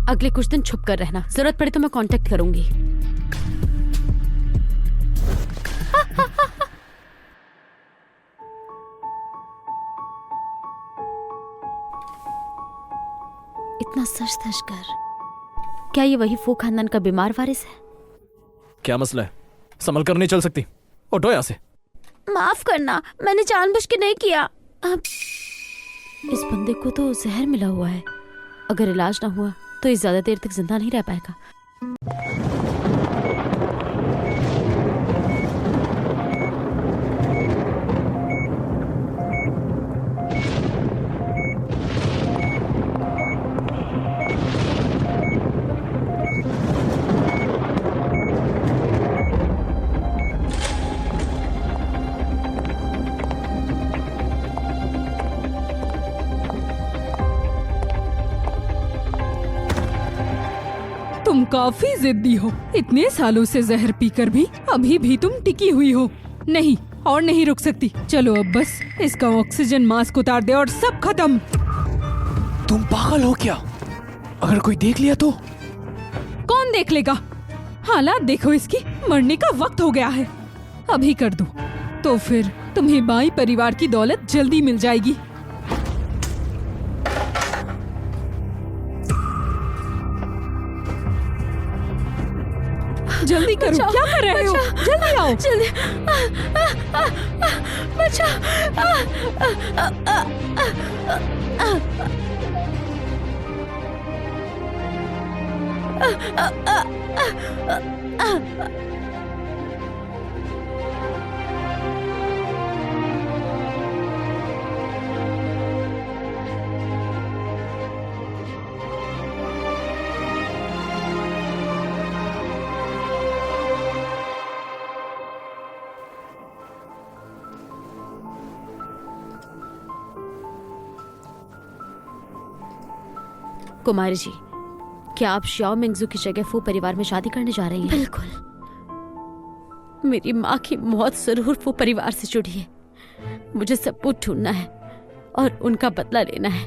अगले कुछ दिन छुप कर रहना, जरूरत पड़े तो मैं कांटेक्ट करूंगी। इतना सच धज कर, क्या ये वही फू खानदान का बीमार वारिस है? क्या मसला है? संभल कर नहीं चल सकती? उठो यहाँ से। माफ करना, मैंने जानबूझ के नहीं किया। इस बंदे को तो जहर मिला हुआ है, अगर इलाज ना हुआ तो ये ज्यादा देर तक जिंदा नहीं रह पाएगा। तुम काफी जिद्दी हो। इतने सालों से जहर पीकर भी अभी भी तुम टिकी हुई हो। नहीं, और नहीं रुक सकती। चलो अब बस इसका ऑक्सीजन मास्क उतार दे और सब खत्म। तुम पागल हो क्या? अगर कोई देख लिया तो? कौन देख लेगा? हालात देखो इसकी, मरने का वक्त हो गया है। अभी कर दो तो फिर तुम्हें बाई परिवार की दौलत जल्दी मिल जाएगी। जल्दी करो, क्या कर रहे हो? जल्दी आओ। जल्दी बचाओ। कुमारी जी, क्या आप श्याओ मिंगजू की जगह फू परिवार में शादी करने जा रही हैं? बिल्कुल। मेरी माँ की मौत जरूर फू परिवार से जुड़ी है। मुझे सबूत ढूंढना है और उनका बदला लेना है।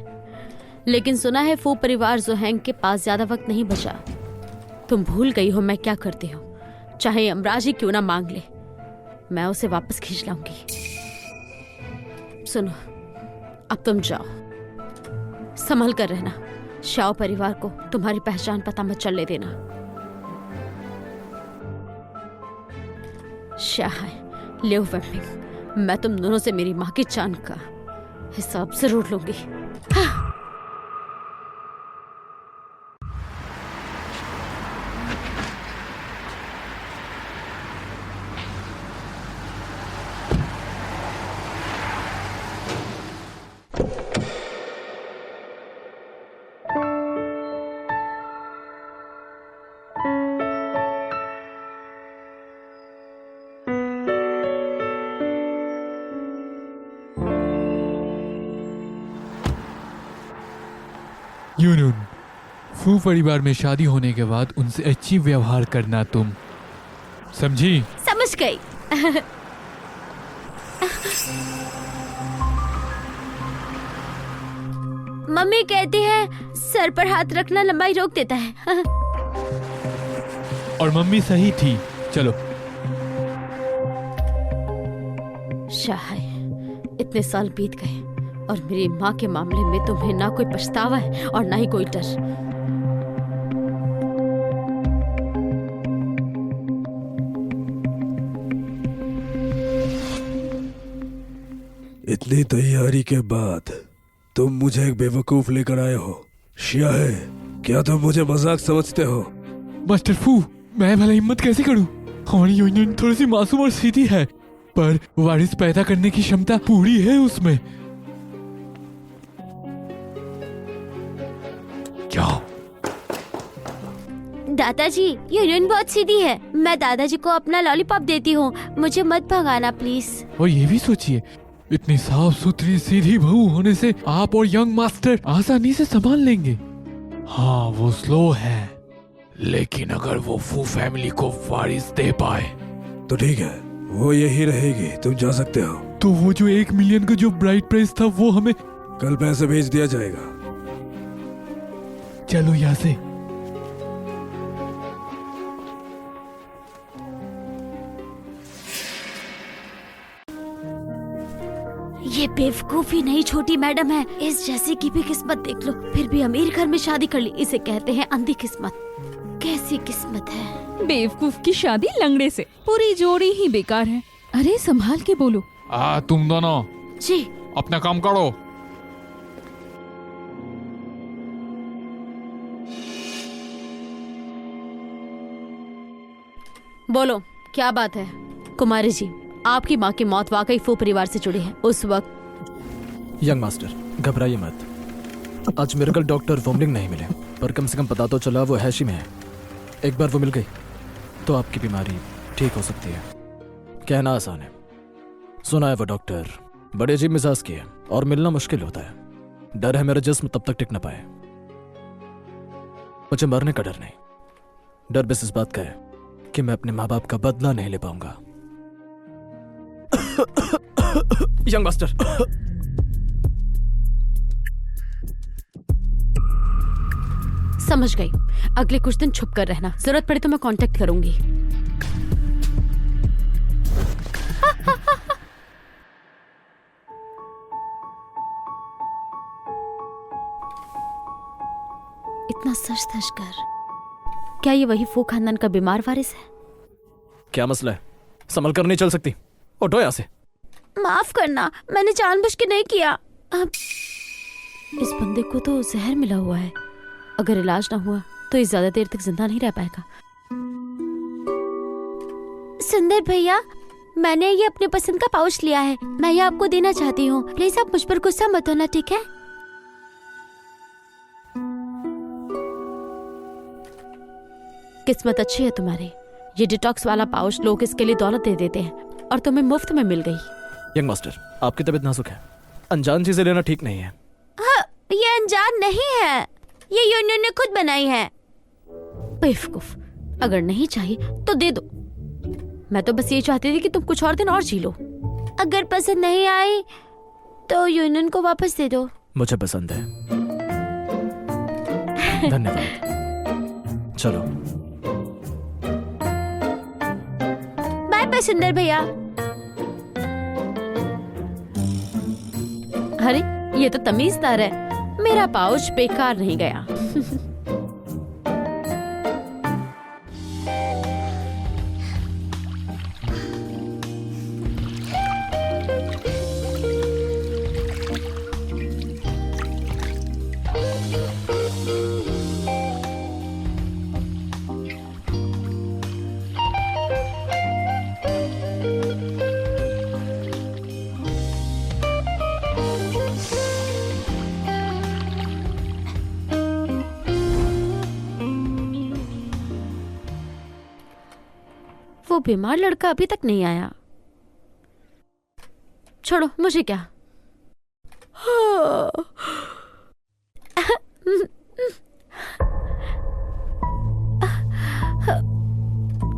लेकिन सुना है फू परिवार जोहेंग के पास ज्यादा वक्त नहीं बचा। तुम भूल गई हो मैं क्या करती हूँ। चाहे यमराज ही क्यों ना मांग ले, मैं उसे वापस खींच लाऊंगी। सुनो, अब तुम जाओ, संभल कर रहना। शाओ परिवार को तुम्हारी पहचान पता मत चलने देना। शाह लियो वेमिंग, मैं तुम दोनों से मेरी माँ की जान का हिसाब जरूर लूंगी। यूनुन, फू परिवार में शादी होने के बाद उनसे अच्छी व्यवहार करना, तुम समझी? समझ गई। मम्मी कहती है सर पर हाथ रखना लंबाई रोक देता है। और मम्मी सही थी। चलो। शाह, इतने साल बीत गए और मेरी माँ के मामले में तुम्हें ना कोई पछतावा है और ना ही कोई डर। इतनी तैयारी के बाद तुम मुझे एक बेवकूफ लेकर आए हो। शिया है, क्या तुम मुझे मजाक समझते हो? मास्टर फू, मैं भला हिम्मत कैसे करूं? हमारी यूनियन थोड़ी सी मासूम और सीधी है, पर वारिस पैदा करने की क्षमता पूरी है उसमें। दादाजी, यूनियन बहुत सीधी है। मैं दादाजी को अपना लॉलीपॉप देती हूँ, मुझे मत भगाना प्लीज। और ये भी सोचिए, इतनी साफ सुथरी सीधी बहू होने से आप और यंग मास्टर आसानी से संभाल लेंगे। हाँ, वो स्लो है, लेकिन अगर वो फू फैमिली को वारिस दे पाए तो ठीक है, वो यही रहेगी, तुम जा सकते हो। तो वो जो 1 मिलियन का जो ब्राइड प्राइस था वो हमें कल पैसे भेज दिया जाएगा। चलो यहाँ से। ये बेवकूफी नहीं छोटी मैडम है, इस जैसी की भी किस्मत देख लो, फिर भी अमीर घर में शादी कर ली। इसे कहते हैं अंधी किस्मत। कैसी किस्मत है। बेवकूफ की शादी लंगड़े से, पूरी जोड़ी ही बेकार है। अरे संभाल के बोलो। तुम दोनों जी अपना काम करो। बोलो क्या बात है। कुमारी जी, आपकी माँ की मौत वाकई फू परिवार से जुड़ी है। उस वक्त यंग मास्टर घबराइए मत। आज मेडिकल डॉक्टर वोमलिंग नहीं मिले, पर कम से कम पता तो चला वो हैशी में है। एक बार वो मिल गई तो आपकी बीमारी ठीक हो सकती है। कहना आसान है, सुना है वो डॉक्टर बड़े अजीब मिजाज की है और मिलना मुश्किल होता है। डर है मेरा जिस्म तब तक टिक न पाए। मुझे मरने का डर नहीं, डर बस इस बात का है कि मैं अपने माँ बाप का बदला नहीं ले पाऊंगा। यंग मास्टर, समझ गई। अगले कुछ दिन छुप कर रहना, जरूरत पड़े तो मैं कांटेक्ट करूंगी। इतना सच धज कर, क्या ये वही फू खानदान का बीमार वारिस है? क्या मसला है? संभल कर नहीं चल सकती? उठो यहाँ से। माफ करना, मैंने जानबूझ के नहीं किया। अब इस बंदे को तो जहर मिला हुआ है, अगर इलाज ना हुआ तो ये ज्यादा देर तक जिंदा नहीं रह पाएगा। सुंदर भैया, मैंने ये अपने पसंद का पाउच लिया है, मैं ये आपको देना चाहती हूँ। प्लीज आप मुझ पर गुस्सा मत होना, ठीक है? किस्मत अच्छी है तुम्हारी, ये डिटॉक्स वाला पाउच लोग इसके लिए दौलत दे देते हैं और तुम्हें मुफ्त में मिल गई। यंग मास्टर, आपकी तबीयत नाजुक है, अनजान चीजें लेना ठीक नहीं है। हाँ, ये अनजान नहीं है, ये यूनियन ने खुद बनाई है। बेवकूफ, अगर नहीं चाहिए तो दे दो। मैं तो बस ये चाहती थी कि तुम कुछ और दिन और जी लो। अगर पसंद नहीं आई तो यूनियन को वापस दे दो। मुझे पसंद है। धन्यवाद। चलो बाय बाय सुंदर भैया। अरे ये तो तमीजदार है, मेरा पाउच बेकार नहीं गया। वो बीमार लड़का अभी तक नहीं आया। छोड़ो, मुझे क्या।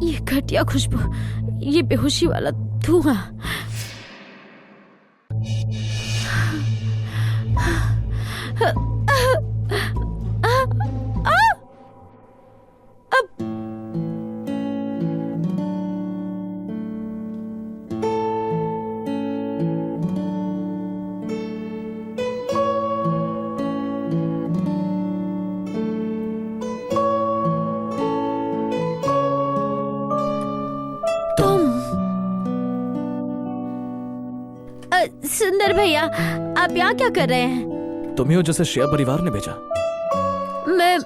ये घटिया खुशबू, ये बेहोशी वाला धुआं। सुंदर भैया, आप यहाँ क्या कर रहे हैं? तुम ही हो जिसे श्रेया परिवार ने भेजा। मैं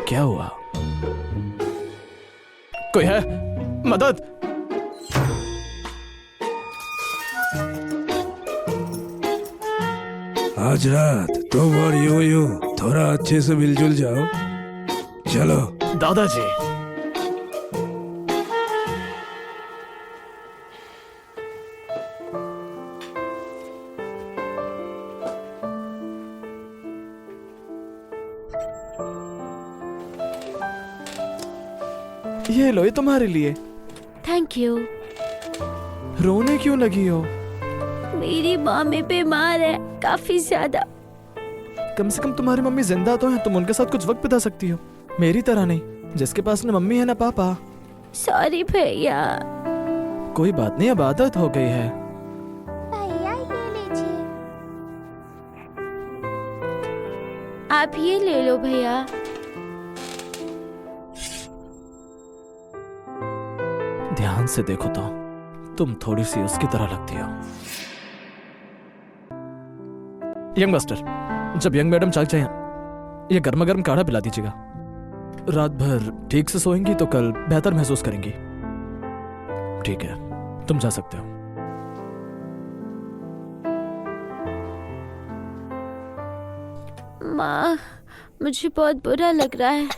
क्या हुआ? कोई है? मदद! आज रात तुम और यूं थोड़ा अच्छे से मिलजुल जाओ। चलो। दादाजी, ये लो, ये तुम्हारे लिए। Thank you. रोने क्यों लगी हो? मेरी मम्मी बीमार है, काफी ज्यादा। कम से कम तुम्हारी मम्मी जिंदा तो हैं, तुम उनके साथ कुछ वक्त बिता सकती हो। मेरी तरह नहीं, जिसके पास न मम्मी है न पापा। सॉरी भैया। कोई बात नहीं, अब आदत हो गई है। भैया ये लीजिए, आप ये ले लो भैया। ध्यान से देखो तो तुम थोड़ी सी उसकी तरह लगती हो। यंग मास्टर, जब यंग मैडम जाग जाए ये गर्मा गर्म काढ़ा पिला दीजिएगा। रात भर ठीक से सोएंगी तो कल बेहतर महसूस करेंगी। ठीक है, तुम जा सकते हो। माँ, मुझे बहुत बुरा लग रहा है।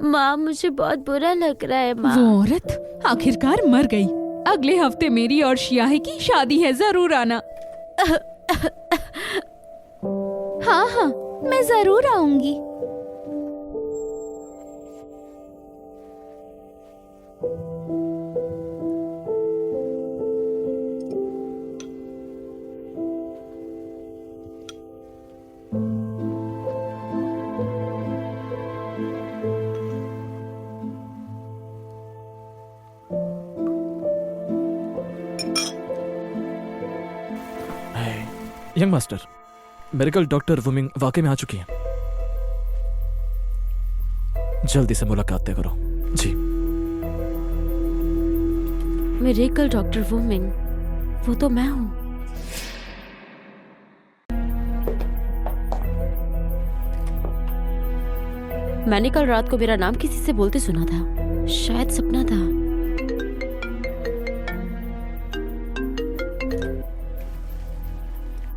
माँ, मुझे बहुत बुरा लग रहा है माँ। वो औरत आखिरकार मर गई। अगले हफ्ते मेरी और शियाहे की शादी है, जरूर आना। हाँ हाँ, मैं जरूर आऊंगी। यंग मास्टर, मेडिकल डॉक्टर वुमिंग वाकई में आ चुकी हैं। जल्दी से मुलाकात तय करो। जी। मिरेकल डॉक्टर वुमिंग, वो तो मैं हूँ। मैंने कल रात को मेरा नाम किसी से बोलते सुना था, शायद सपना था।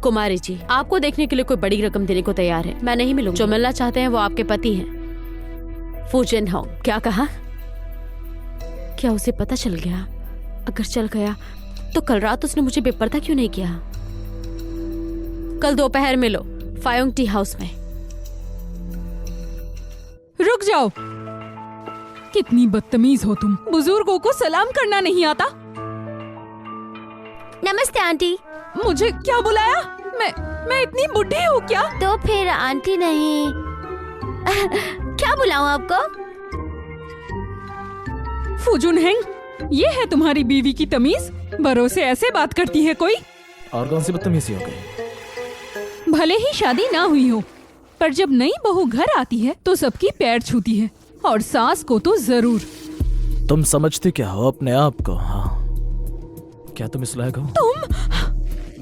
कुमारी जी, आपको देखने के लिए कोई बड़ी रकम देने को तैयार है। मैं नहीं मिलूंगी। जो मिलना चाहते हैं वो आपके पति हैं, फू जिनहोंग। क्या कहा? क्या उसे पता चल गया? अगर चल गया तो कल रात उसने मुझे बेपर्दा क्यों नहीं किया? कल दोपहर मिलो फायोंग टी हाउस में। रुक जाओ, कितनी बदतमीज हो तुम। बुजुर्गों को सलाम करना नहीं आता। नमस्ते आंटी। मुझे क्या बुलाया? मैं इतनी बुढ़ी हूँ क्या? तो फिर आंटी नहीं क्या बुलाऊं आपको? फूजुन हेंग, ये है तुम्हारी बीवी की तमीज? बड़ों से ऐसे बात करती है कोई? और कौन सी बदतमीजी हो गई? भले ही शादी ना हुई हो, पर जब नई बहू घर आती है तो सबकी पैर छूती है, और सास को तो जरूर। तुम समझती क्या हो अपने आप को? हाँ, क्या तुम इस लायक हो? तुम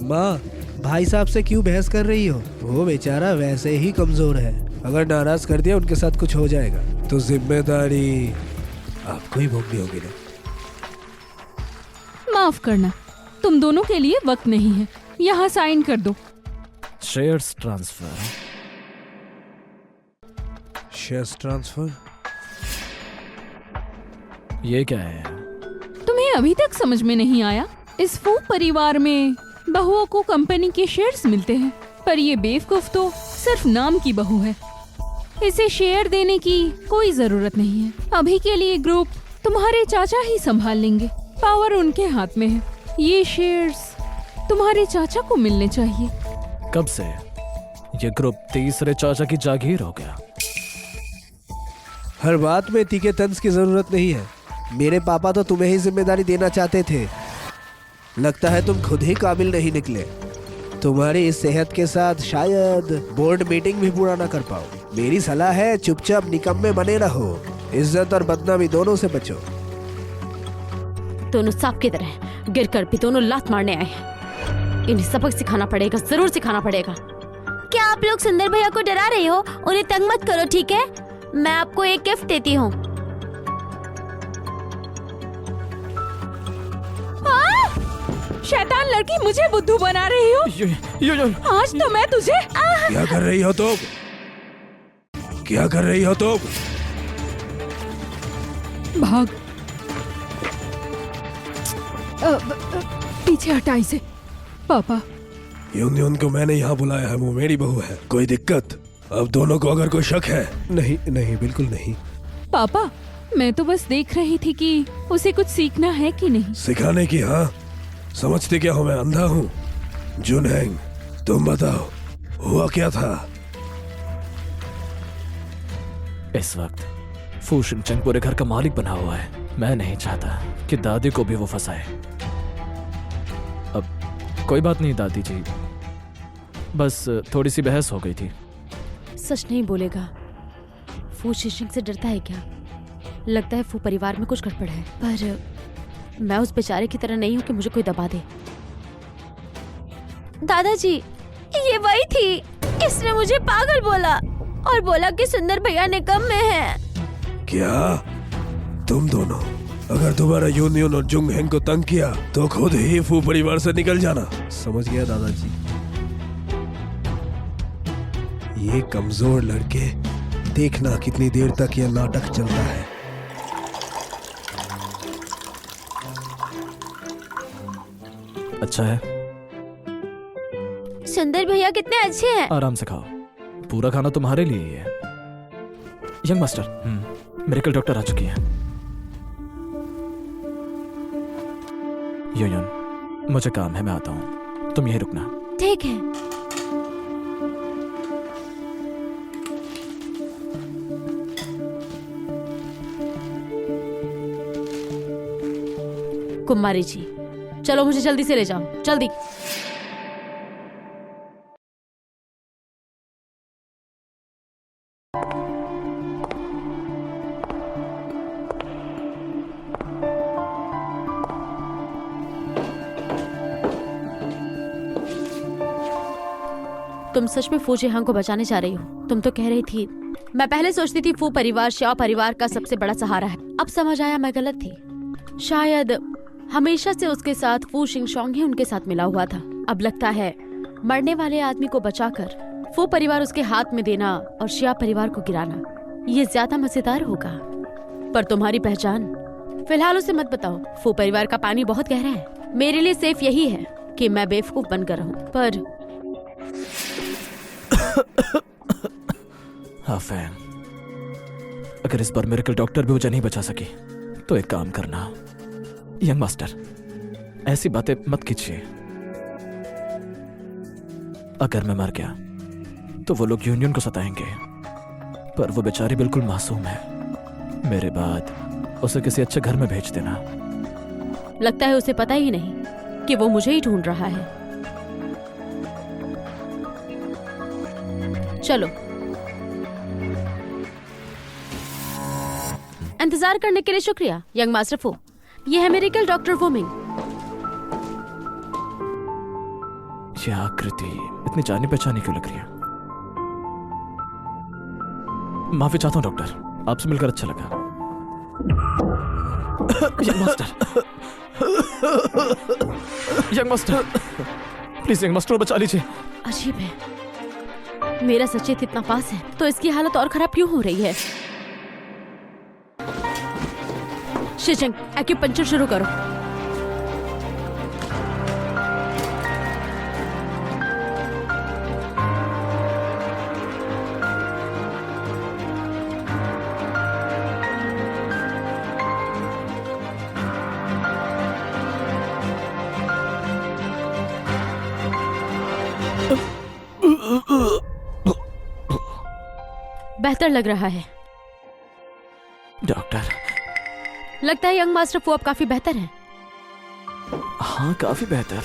माँ, भाई साहब से क्यों बहस कर रही हो? वो बेचारा वैसे ही कमजोर है। अगर नाराज कर दिया उनके साथ कुछ हो जाएगा तो जिम्मेदारी आपको ही भोगनी होगी ना। माफ करना, तुम दोनों के लिए वक्त नहीं है। यहाँ साइन कर दो। Shares transfer. Shares transfer? ये क्या है? तुम्हें अभी तक समझ में नहीं आया? इस फू परिवार में बहुओं को कंपनी के शेयर्स मिलते हैं, पर ये बेवकूफ तो सिर्फ नाम की बहू है। इसे शेयर देने की कोई जरूरत नहीं है। अभी के लिए ग्रुप तुम्हारे चाचा ही संभाल लेंगे। पावर उनके हाथ में है। ये शेयर्स तुम्हारे चाचा को मिलने चाहिए। कब से ये ग्रुप तीसरे चाचा की जागीर हो गया? हर बात में तीखे तंज की जरूरत नहीं है। मेरे पापा तो तुम्हें ही जिम्मेदारी देना चाहते थे। लगता है तुम खुद ही काबिल नहीं निकले। तुम्हारी इस सेहत के साथ शायद बोर्ड मीटिंग भी पूरा ना कर पाओ। मेरी सलाह है चुपचाप निकम्मे बने रहो। इज्जत और बदनामी दोनों से बचो। दोनों सांप की तरह गिर कर भी दोनों लात मारने आए हैं। इन्हें सबक सिखाना पड़ेगा, जरूर सिखाना पड़ेगा। क्या आप लोग सुंदर भैया को डरा रहे हो? उन्हें तंग मत करो, ठीक है? मैं आपको एक गिफ्ट देती हूँ। शैतान लड़की, मुझे बुद्धू बना रही हो? यो। आज तो मैं तुझे क्या कर रही हो तुम? क्या कर रही हो तुम? भाग। पीछे हटा इसे। पापा, यूनियन को मैंने यहाँ बुलाया है, वो मेरी बहू है। कोई दिक्कत? अब दोनों को अगर कोई शक है? नहीं नहीं, बिल्कुल नहीं। पापा, मैं तो बस देख रही थी कि उसे कुछ सीखना है कि नहीं। सिखाने की? हाँ, समझते क्या हो मैं अंधा हूँ? जुनहेंग, तुम बताओ हुआ क्या था? इस वक्त फू शिनचेंग पूरे घर का मालिक बना हुआ है। मैं नहीं चाहता कि दादी को भी वो फंसाए। अब कोई बात नहीं दादी जी, बस थोड़ी सी बहस हो गई थी। सच नहीं बोलेगा? फू शिशिंग से डरता है क्या? लगता है फू परिवार में कुछ गड़बड़ है, पर मैं उस बेचारे की तरह नहीं हूँ कि मुझे कोई दबा दे। दादाजी, ये वही थी, इसने मुझे पागल बोला और बोला कि सुंदर भैया निकम में है। क्या तुम दोनों अगर दोबारा यूनियन और जुंग हेंग को तंग किया तो खुद ही फू परिवार से निकल जाना। समझ गया दादाजी। ये कमजोर लड़के, देखना कितनी देर तक यह नाटक चलता है। अच्छा है, सुंदर भैया कितने अच्छे हैं। आराम से खाओ, पूरा खाना तुम्हारे लिए ही है। यंग मास्टर, मिरेकल डॉक्टर आ चुकी है। यूनियन, मुझे काम है, मैं आता हूँ, तुम यहीं रुकना। ठीक है। कुमारी जी, चलो मुझे जल्दी से ले जाओ, जल्दी। तुम सच में फू जेहांग को बचाने जा रही हो? तुम तो कह रही थी। मैं पहले सोचती थी फू परिवार श्याओ परिवार का सबसे बड़ा सहारा है, अब समझ आया मैं गलत थी। शायद हमेशा से उसके साथ फू शिंगशोंग ही उनके साथ मिला हुआ था। अब लगता है मरने वाले आदमी को बचाकर फू परिवार उसके हाथ में देना और शिया परिवार को गिराना, ये ज्यादा मजेदार होगा। पर तुम्हारी पहचान फिलहाल उसे मत बताओ। फू परिवार का पानी बहुत गहरा है। मेरे लिए सेफ यही है कि मैं बेवकूफ बनकर रहूं। पर हाँ फैन, अगर इस बार मिरेकल डॉक्टर भी मुझे नहीं बचा सकी तो एक काम करना यंग मास्टर, ऐसी बातें मत कीजिए। अगर मैं मर गया तो वो लोग यूनियन को सताएंगे, पर वो बेचारी बिल्कुल मासूम है। मेरे बाद उसे किसी अच्छे घर में भेज देना। लगता है उसे पता ही नहीं कि वो मुझे ही ढूंढ रहा है। चलो, इंतजार करने के लिए शुक्रिया यंग मास्टर फू। ये है मेडिकल डॉक्टर वोमिंग। यह आकृति इतनी जानी पहचानी क्यों लग रही है? माफी चाहता हूं डॉक्टर, आपसे मिलकर अच्छा लगा। Young master, young master, please young master बचा लीजिए। अजीब है, मेरा सचेत इतना पास है तो इसकी हालत और खराब क्यों हो रही है? शिजंग, एक्यूपंक्चर शुरू करो। बेहतर लग रहा है डॉक्टर। लगता है यंग मास्टर फू अब काफी बेहतर है। हाँ, काफी बेहतर।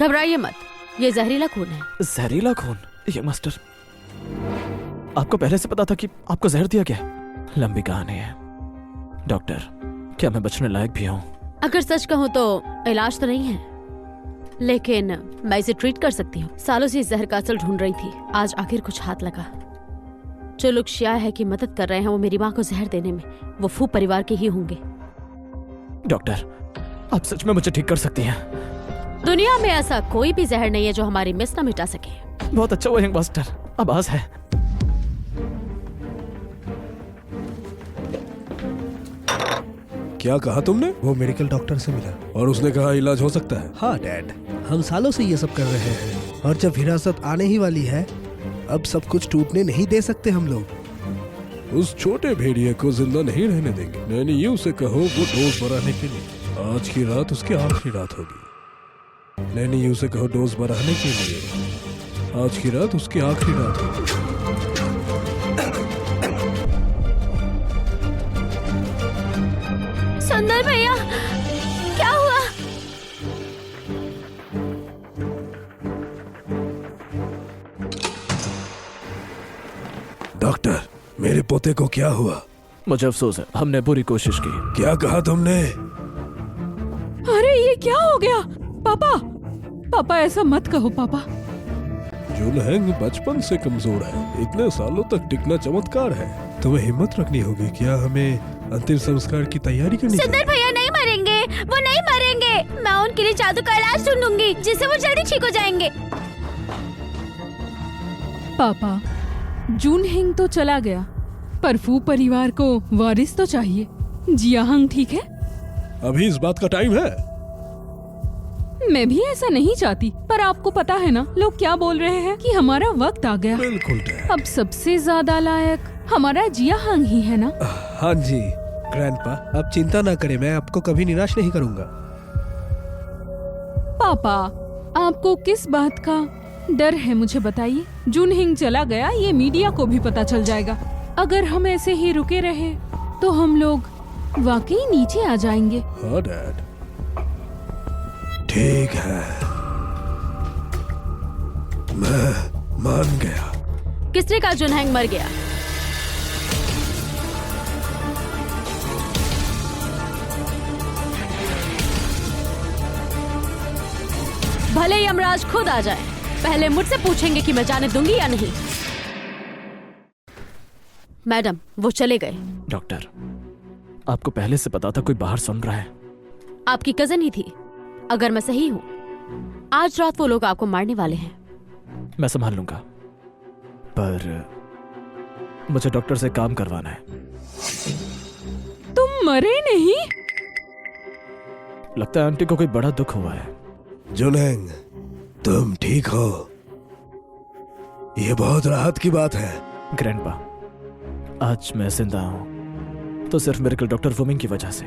घबराइए मत, ये जहरीला खून है। जहरीला खून? यंग मास्टर, आपको पहले से पता था कि आपको जहर दिया गया? लंबी कहानी है डॉक्टर, क्या मैं बचने लायक भी हूँ? अगर सच कहूँ तो इलाज तो नहीं है, लेकिन मैं इसे ट्रीट कर सकती हूँ। सालों से इस जहर का असर ढूंढ रही थी, आज आखिर कुछ हाथ लगा। जो लोग शिया है कि मदद कर रहे हैं वो मेरी माँ को जहर देने में, वो फू परिवार के ही होंगे। डॉक्टर, आप सच में मुझे ठीक कर सकती हैं? दुनिया में ऐसा कोई भी जहर नहीं है जो हमारी मिस न मिटा सके। बहुत अच्छा हुआ यंग मास्टर, आवाज है। क्या कहा तुमने? वो मेडिकल डॉक्टर से मिला और उसने कहा इलाज हो सकता है। हाँ डैड, हम सालों से ये सब कर रहे हैं और जब हिरासत आने ही वाली है, अब सब कुछ टूटने नहीं दे सकते हम लोग। उस छोटे भेड़िए को जिंदा नहीं रहने देंगे। नैनी यूं से कहो वो डोज बढ़ाने के लिए आज की रात उसकी आखिरी रात होगी। नैनी यूं से कहो डोज बढ़ाने के लिए आज की रात उसकी आखिरी रात होगी। डॉक्टर, मेरे पोते को क्या हुआ? मुझे अफसोस है, हमने पूरी कोशिश की। क्या कहा तुमने? अरे ये क्या हो गया? पापा, पापा ऐसा मत कहो पापा। जुनहेंग बचपन से कमजोर है, इतने सालों तक टिकना चमत्कार है। तुम्हें हिम्मत रखनी होगी। क्या हमें अंतिम संस्कार की तैयारी करनी चाहिए? सुंदर भैया नहीं मरेंगे, वो नहीं मरेंगे। मैं उनके लिए जादू का इलाज ढूंढूंगी जिससे वो जल्दी ठीक हो जाएंगे। पापा, जूनहिंग तो चला गया, पर फू परिवार को वारिस तो चाहिए। जियाहंग ठीक है? अभी इस बात का टाइम है? मैं भी ऐसा नहीं चाहती, पर आपको पता है ना लोग क्या बोल रहे हैं कि हमारा वक्त आ गया। बिल्कुल डैड। अब सबसे ज्यादा लायक हमारा जियाहंग ही है ना? हाँ जी ग्रैंडपा, आप चिंता ना करें, मैं आपको कभी निराश नहीं करूंगा। पापा, आपको किस बात का डर है मुझे बताइए। जूनहिंग चला गया, ये मीडिया को भी पता चल जाएगा। अगर हम ऐसे ही रुके रहे तो हम लोग वाकई नीचे आ जाएंगे। हाँ डैड, ठीक है, मैं मान गया। किसने कहा जुनहेंग मर गया? भले यमराज खुद आ जाए, पहले मुझसे पूछेंगे कि मैं जाने दूंगी या नहीं। मैडम, वो चले गए। डॉक्टर, आपको पहले से पता था कोई बाहर सुन रहा है? आपकी कजन ही थी। अगर मैं सही हूँ, आज रात वो लोग आपको मारने वाले हैं। मैं संभाल लूंगा, पर मुझे डॉक्टर से काम करवाना है। तुम मरे नहीं? लगता है आंटी को कोई बड़ा दुख हुआ है। जुनहेंग, तुम ठीक हो? ये बहुत राहत की बात है। ग्रैंडपा, आज मैं जिंदा हूं तो सिर्फ मेडिकल डॉक्टर वुमिंग की वजह से।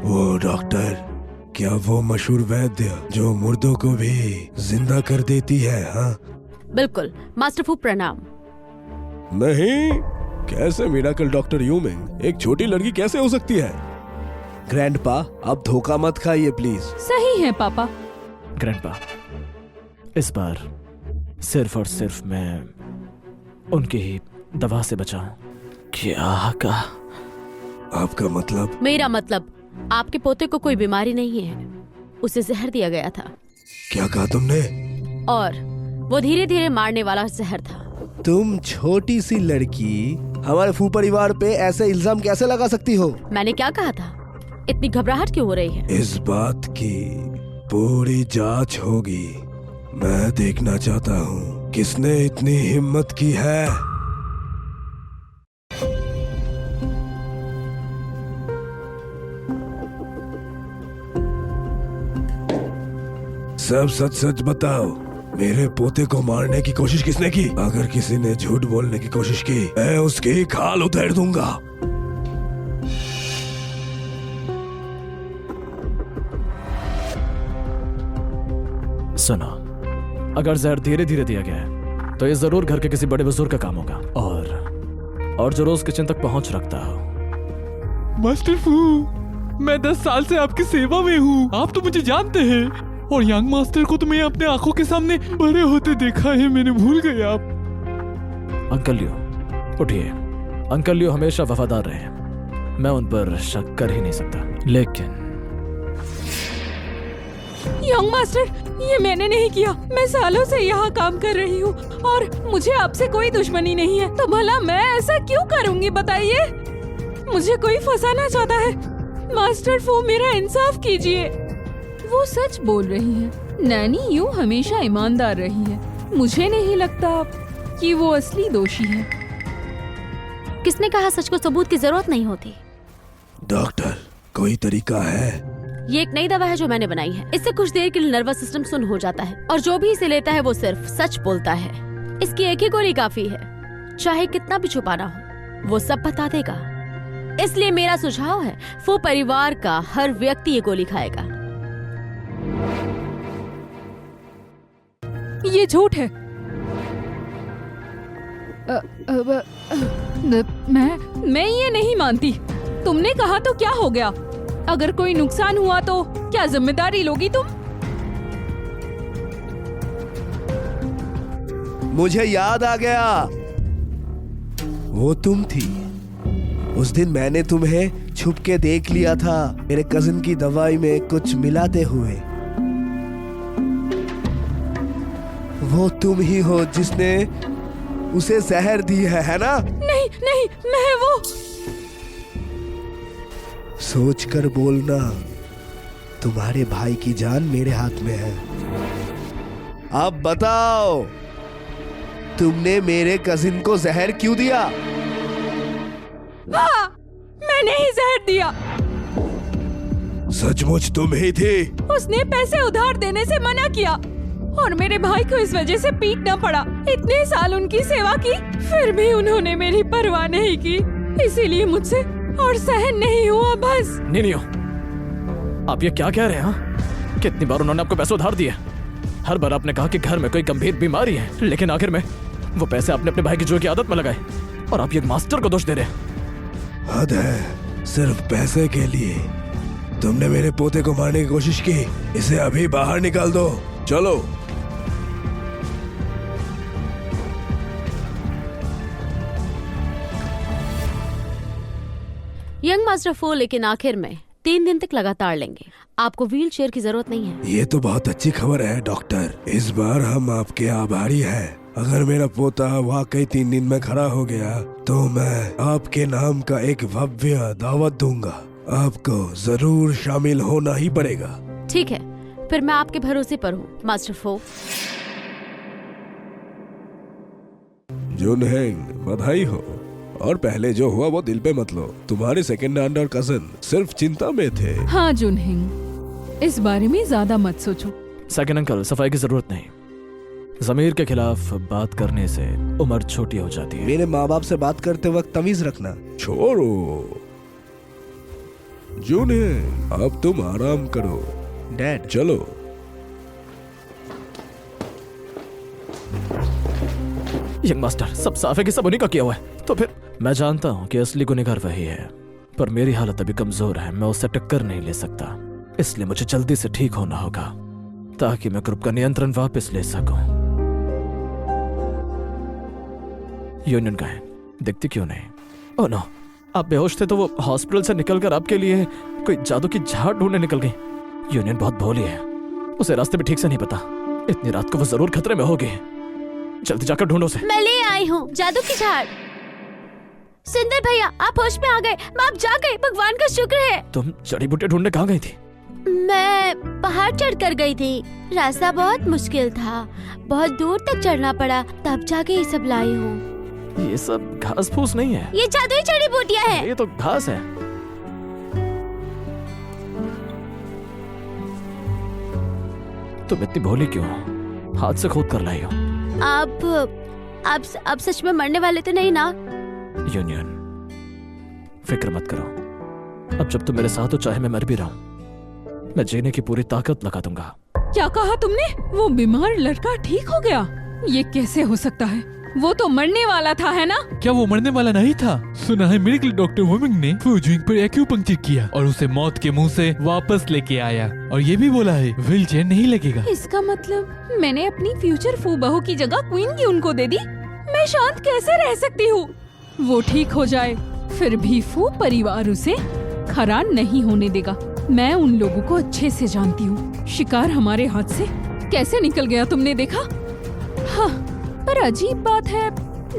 वो डॉक्टर, क्या वो मशहूर वैद्य जो मुर्दों को भी जिंदा कर देती है? हाँ बिल्कुल। मास्टर फू प्रणाम। नहीं, कैसे मिराकल डॉक्टर यूमिंग? एक छोटी लड़की कैसे हो सकती है? ग्रैंडपा, आप धोखा मत खाइए प्लीज। सही है पापा। ग्रैंडपा, इस बार सिर्फ और सिर्फ मैं उनकी ही दवा से बचाऊं। क्या कहा? आपका मतलब? मेरा मतलब, आपके पोते को कोई बीमारी नहीं है, उसे जहर दिया गया था। क्या कहा तुमने? और वो धीरे धीरे मारने वाला जहर था। तुम छोटी सी लड़की हमारे फू परिवार पे ऐसे इल्जाम कैसे लगा सकती हो? मैंने क्या कहा था? इतनी घबराहट क्यों हो रही है? इस बात की पूरी जांच होगी। मैं देखना चाहता हूँ किसने इतनी हिम्मत की है। सब सच सच बताओ, मेरे पोते को मारने की कोशिश किसने की? अगर किसी ने झूठ बोलने की कोशिश की, मैं उसकी खाल उधेड़ दूंगा। सुनो, अगर जहर धीरे धीरे दिया गया है तो ये जरूर घर के किसी बड़े बुजुर्ग का काम होगा, और जो रोज किचन तक पहुंच रखता हो। मास्टर फू, मैं 10 साल से आपकी सेवा में हूँ, आप तो मुझे जानते हैं। और यंग मास्टर को तो मैं अपने आंखों के सामने बड़े होते देखा है, मैंने भूल गए आप। अंकल लियो, उठिए। अंकल लियो हमेशा वफादार रहे हैं, मैं उन पर शक कर ही नहीं सकता। लेकिन यंग मास्टर, ये मैंने नहीं किया। मैं सालों से यहाँ काम कर रही हूँ और मुझे आपसे कोई दुश्मनी नहीं है, तो भला मैं ऐसा क्यों करूँगी बताइए? मुझे कोई फंसाना चाहता है। मास्टर फू, मेरा इंसाफ कीजिए। वो सच बोल रही है। नैनी यूं हमेशा ईमानदार रही है। मुझे नहीं लगता कि वो असली दोषी है। किसने कहा सच को सबूत की जरूरत नहीं होती? डॉक्टर, कोई तरीका है? ये एक नई दवा है जो मैंने बनाई है। इससे कुछ देर के लिए नर्वस सिस्टम सुन्न हो जाता है और जो भी इसे लेता है वो सिर्फ सच बोलता है। इसकी एक ही गोली काफी है, चाहे कितना भी छुपाना हो वो सब बता देगा। इसलिए मेरा सुझाव है, फू परिवार का हर व्यक्ति ये गोली खाएगा। ये झूठ है। मैं ये नहीं मानती। तुमने कहा तो क्या हो गया? अगर कोई नुकसान हुआ तो क्या जिम्मेदारी लोगी तुम? मुझे याद आ गया, वो तुम थी। उस दिन मैंने तुम्हें छुप के देख लिया था मेरे कजिन की दवाई में कुछ मिलाते हुए। वो तुम ही हो जिसने उसे जहर दी है ना? नहीं नहीं, मैं वो। सोच कर बोलना, तुम्हारे भाई की जान मेरे हाथ में है। अब बताओ, तुमने मेरे कजिन को जहर क्यों दिया? हाँ, मैंने ही जहर दिया। सचमुच तुम ही थी? उसने पैसे उधार देने से मना किया और मेरे भाई को इस वजह से पीटना पड़ा। इतने साल उनकी सेवा की, फिर भी उन्होंने मेरी परवाह नहीं की। इसीलिए मुझसे और सहन नहीं हुआ बस। नहीं हो, आप ये क्या कह रहे हैं? हाँ? कितनी बार उन्होंने आपको पैसे उधार दिए? हर बार आपने कहा कि घर में कोई गंभीर बीमारी है, लेकिन आखिर में वो पैसे आपने अपने भाई की जुए की आदत में लगाए और आप ये मास्टर को दोष दे रहे हैं। हद है, सिर्फ पैसे के लिए तुमने मेरे पोते को मारने की कोशिश की। इसे अभी बाहर निकाल दो। चलो। यंग मास्टर फो लेकिन आखिर में 3 दिन तक लगातार लेंगे। आपको व्हील चेयर की जरूरत नहीं है। ये तो बहुत अच्छी खबर है डॉक्टर। इस बार हम आपके आभारी हैं। अगर मेरा पोता वाकई 3 दिन में खड़ा हो गया तो मैं आपके नाम का एक भव्य दावत दूंगा। आपको जरूर शामिल होना ही पड़ेगा। ठीक है, फिर मैं आपके भरोसे पर हूँ मास्टर फो। जुनहेंग, बधाई हो। और पहले जो हुआ वो दिल पे मत लो। तुम्हारे सेकंड हैंड और कजन सिर्फ चिंता में थे। हाँ जुनहिंग, इस बारे में ज्यादा मत सोचो। सेकंड अंकल, सफाई की जरूरत नहीं। जमीर के खिलाफ बात करने से उम्र छोटी हो जाती है। मेरे माँ बाप से बात करते वक्त तमीज रखना। छोड़ो जुनहेंग, अब तुम आराम करो। डैड चलो। यंग मास्टर, सब साफ है कि सब उन्हीं का किया हुआ है। तो फिर मैं जानता हूँ कि असली गुनहगार वही है, पर मेरी हालत अभी कमजोर है। मैं उससे टक्कर नहीं ले सकता, इसलिए मुझे जल्दी से ठीक होना होगा ताकि मैं ग्रुप का नियंत्रण वापस ले सकूं। यूनियन का है, दिखती क्यों नहीं? ओह नो, आप बेहोश थे तो वो हॉस्पिटल से निकलकर आपके लिए कोई जादू की झाड़ ढूंढने निकल गई। यूनियन बहुत भोली है, उसे रास्ते भी ठीक से नहीं पता। इतनी रात को वो जरूर खतरे में होगी। जल्दी जाकर ढूंढो उसे। मैं ले आई हूँ जादू की झाड़। सुंदर भैया, आप होश में आ गए। आप जा गए, भगवान का शुक्र है। तुम जड़ी बूटी ढूंढने कहाँ गई थी? मैं पहाड़ चढ़ कर गई थी। रास्ता बहुत मुश्किल था, बहुत दूर तक चढ़ना पड़ा, तब जाके ये सब लाई हूँ। ये सब घास फूस नहीं है, ये जादुई जड़ी बूटियाँ हैं। ये तो घास है। तुम इतनी भोली क्यों हो? हाथ से खोद कर लाई हो। आप सच में मरने वाले तो नहीं ना? यूनियन, फिक्र मत करो। अब जब तुम मेरे साथ हो, चाहे मैं मर भी रहूं, मैं जीने की पूरी ताकत लगा दूंगा। क्या कहा तुमने? वो बीमार लड़का ठीक हो गया? ये कैसे हो सकता है? वो तो मरने वाला था, है ना? क्या वो मरने वाला नहीं था? सुना है मेडिकल डॉक्टर वोमिंग ने फूजिंग पर एक्यूपंक्चर किया और उसे मौत के मुंह से वापस लेके आया, और ये भी बोला है व्हील चेयर नहीं लगेगा। इसका मतलब मैंने अपनी फ्यूचर फू बहू की जगह क्वीन की उनको दे दी। मैं शांत कैसे रह सकती हूँ? वो ठीक हो जाए, फिर भी फू परिवार उसे खरा नहीं होने देगा। मैं उन लोगों को अच्छे से जानती हूँ। शिकार हमारे हाथ से कैसे निकल गया तुमने देखा? हाँ, पर अजीब बात है,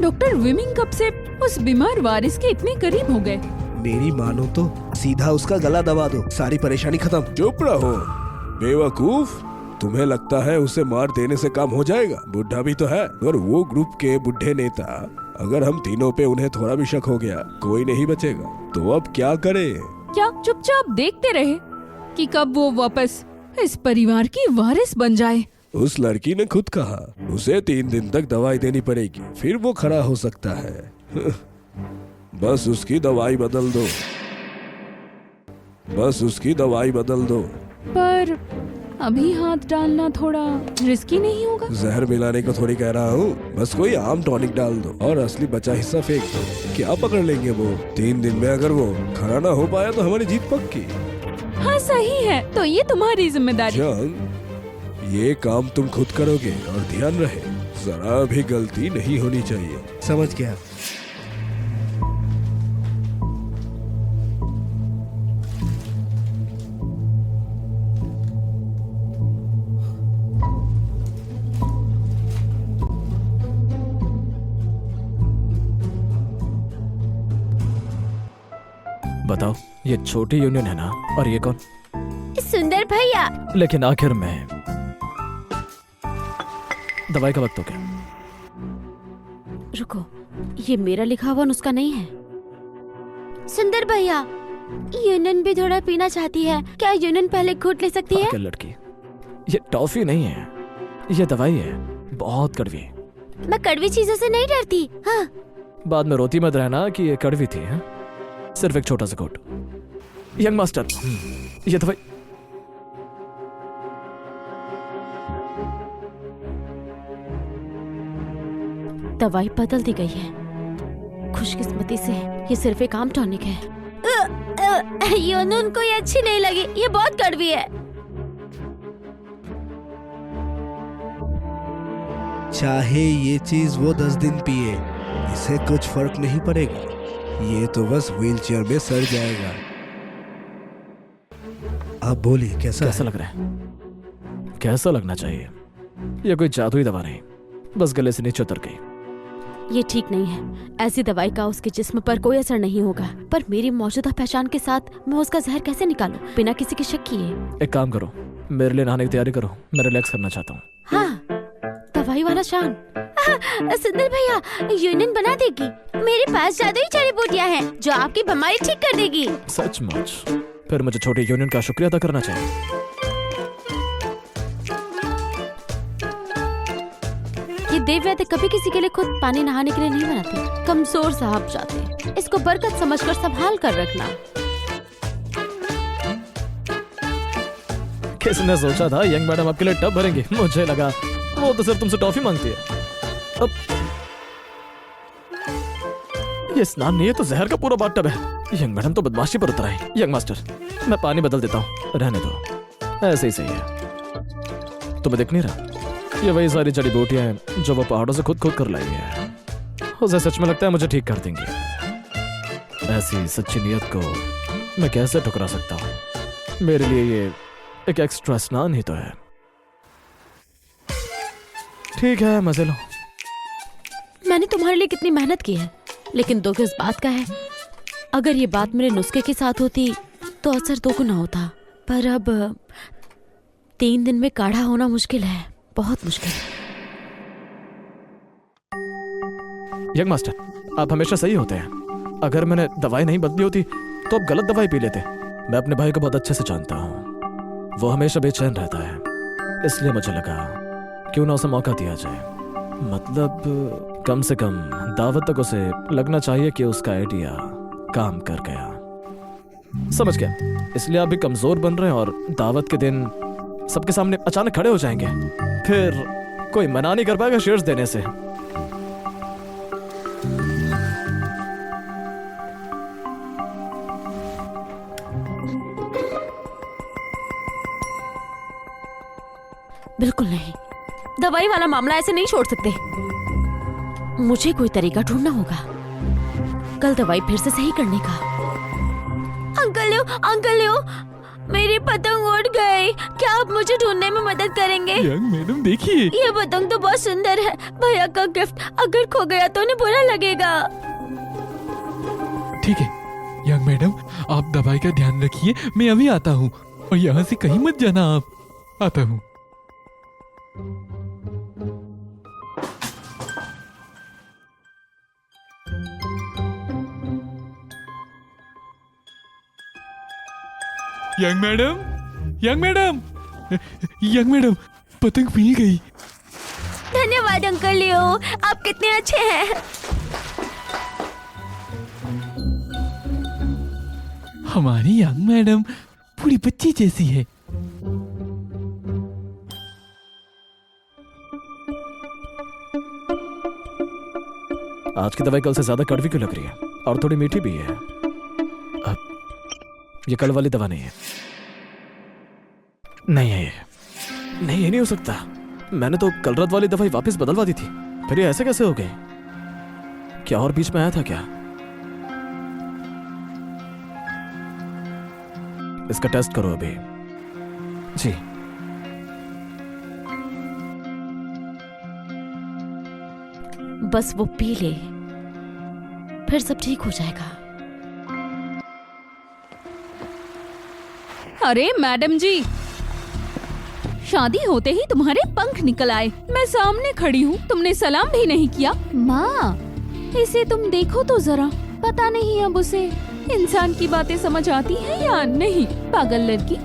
डॉक्टर विमिंग कब से उस बीमार वारिस के इतने करीब हो गए? मेरी मानो तो सीधा उसका गला दबा दो, सारी परेशानी खत्म। चुप रहो बेवकूफ। तुम्हें लगता है उसे मार देने से काम हो जाएगा? बुढ़ा भी तो है, और वो ग्रुप के बुढ़े नेता। अगर हम तीनों पे उन्हें थोड़ा भी शक हो गया, कोई नहीं बचेगा। तो अब क्या करें? क्या चुपचाप देखते रहे कि कब वो वापस इस परिवार की वारिस बन जाए? उस लड़की ने खुद कहा उसे 3 दिन तक दवाई देनी पड़ेगी, फिर वो खड़ा हो सकता है। बस उसकी दवाई बदल दो, बस उसकी दवाई बदल दो। पर अभी हाथ डालना थोड़ा रिस्की नहीं होगा? जहर मिलाने को थोड़ी कह रहा हूँ, बस कोई आम टॉनिक डाल दो और असली बचा हिस्सा फेंक दो। क्या पकड़ लेंगे वो? 3 दिन में अगर वो खड़ा ना हो पाया तो हमारी जीत पक्की। हाँ सही है, तो ये तुम्हारी जिम्मेदारी। जंग, ये काम तुम खुद करोगे, और ध्यान रहे जरा भी गलती नहीं होनी चाहिए। समझ गया। बताओ, ये छोटी यूनियन है ना, और ये कौन? सुंदर भैया। लेकिन आखिर में दवाई का वक्त हो गया। रुको, ये मेरा लिखा हुआ नुस्खा नहीं है। सुंदर भैया, यूनियन भी थोड़ा पीना चाहती है, क्या यूनियन पहले घूंट ले सकती है? क्या लड़की, ये टॉफी नहीं है, ये दवाई है, बहुत कड़वी। मैं कड़वी चीजों से नहीं डरती। हाँ। बाद में रोती मत रहना कि ये कड़वी थी। है? सिर्फ एक छोटा सा घूंट। यंग मास्टर, ये दवाई। दवाई बदल दी गई है। खुशकिस्मती से ये सिर्फ एक आम टॉनिक है। यूनियन को ये अच्छी नहीं लगी, ये बहुत कड़वी है। चाहे ये चीज वो 10 दिन पिए, इसे कुछ फर्क नहीं पड़ेगा। ये तो बस व्हीलचेयर में सड़ जाएगा। आप बोलिए, कैसा लग रहा है? कैसा लगना चाहिए? ये कोई जादुई दवा नहीं, बस गले से नीचे उतर गई। ये ठीक नहीं है। ऐसी दवाई का उसके जिस्म पर कोई असर नहीं होगा, पर मेरी मौजूदा पहचान के साथ मैं उसका जहर कैसे निकालूं बिना किसी की शक किए? एक काम करो, मेरे लिए नहाने की तैयारी करो, मैं रिलैक्स करना चाहता हूँ। हाँ, दवाई वाला शान। सुंदर भैया, यूनियन बना देगी। मेरे पास जादुई जड़ी बूटियां हैं जो आपकी बीमारी ठीक कर देगी। सचमुच? फिर मुझे छोटी यूनियन का शुक्रिया अदा करना चाहिए। ये देववैद्य कभी किसी के लिए खुद पानी नहाने के लिए नहीं बनाते। कमजोर साहब जाते। इसको बरकत समझकर संभाल कर रखना। किसने सोचा था यंग मैडम आपके लिए टब भरेंगे? मुझे लगा वो तो सिर्फ तुमसे टॉफी मांगती है। अब ये स्नान नहीं है तो जहर का पूरा बाथटब है। यंग मैडम तो बदमाशी पर उतर आई। यंग मास्टर, मैं पानी बदल देता हूँ, रहने दो, ऐसे ही सही है। तुम्हें दिख नहीं रहा? ये वही सारी जड़ी बूटियां हैं जो वो पहाड़ों से खुद कर लाई है। उसे सच में लगता है मुझे ठीक कर देंगी। ऐसी सच्ची नियत को मैं कैसे ठुकरा सकता हूँ? मेरे लिए ये एक एक्स्ट्रा स्नान ही तो है। ठीक है, मजे लो। मैंने तुम्हारे लिए कितनी मेहनत की है, लेकिन दुख इस बात का है, अगर ये बात मेरे नुस्खे के साथ होती तो असर दोगुना होता। पर अब 3 दिन में काढ़ा होना मुश्किल है, बहुत मुश्किल। यंग मास्टर, आप हमेशा सही होते हैं। अगर मैंने दवाई नहीं बदली होती तो आप गलत दवाई पी लेते। मैं अपने भाई को बहुत अच्छे से जानता हूँ, वो हमेशा बेचैन रहता है, इसलिए मुझे लगा क्यों ना उसे मौका दिया जाए। मतलब कम से कम दावत तक उसे लगना चाहिए कि उसका आइडिया काम कर गया। समझ गया? इसलिए आप भी कमजोर बन रहे हैं और दावत के दिन सबके सामने अचानक खड़े हो जाएंगे, फिर कोई मना नहीं कर पाएगा शेयर्स देने से। बिल्कुल नहीं, दवाई वाला मामला ऐसे नहीं छोड़ सकते। मुझे कोई तरीका ढूंढना होगा कल दवाई फिर से सही करने का। अंकल लियो, मेरी पतंग उड़ गई। क्या आप मुझे ढूंढने में मदद करेंगे? यंग मैडम देखिए, ये पतंग तो बहुत सुंदर है। भैया का गिफ्ट अगर खो गया तो उन्हें बुरा लगेगा। ठीक है यंग मैडम, आप दवाई का ध्यान रखिए, मैं अभी आता हूँ। और यहाँ से कहीं मत जाना आप। आता हूँ। यंग मैडम, पतंग मिल गई। धन्यवाद अंकल लियो, आप कितने अच्छे हैं। हमारी यंग मैडम पूरी बच्ची जैसी है। आज की दवाई कल से ज्यादा कड़वी क्यों लग रही है? और थोड़ी मीठी भी है। अब ये कल वाली दवा नहीं है। नहीं है ये। नहीं, ये नहीं हो सकता। मैंने तो कल रात वाली दवाई वापस बदलवा दी थी, फिर ये ऐसे कैसे हो गई? क्या और बीच में आया था क्या? इसका टेस्ट करो अभी। जी। बस वो पी ले, फिर सब ठीक हो जाएगा। अरे मैडम जी, शादी होते ही तुम्हारे पंख निकल आए। मैं सामने खड़ी हूँ, तुमने सलाम भी नहीं किया। माँ, इसे तुम देखो तो जरा, पता नहीं अब उसे इंसान की बातें समझ आती है या नहीं। पागल लड़की,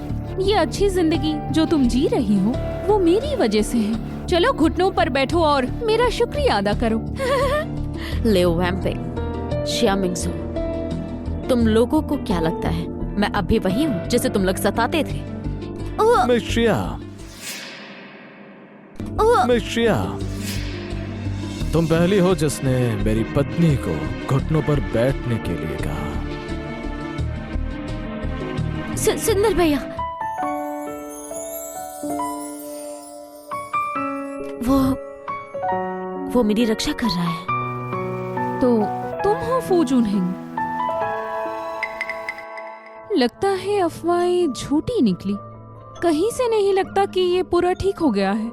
ये अच्छी जिंदगी जो तुम जी रही हो वो मेरी वजह से है। चलो घुटनों पर बैठो और मेरा शुक्रिया अदा करो। लियो वैम्पिंग, शिया मिंगजू, तुम लोगों को क्या लगता है मैं अब भी वही हूँ जिसे तुम लोग सताते थे? मिस श्रिया, तुम पहली हो जिसने मेरी पत्नी को घुटनों पर बैठने के लिए कहा। सुंदर भैया, वो मेरी रक्षा कर रहा है। तो तुम हो फू जुनहिंग। लगता है अफवाहें झूठी निकली। कहीं से नहीं लगता कि ये पूरा ठीक हो गया है।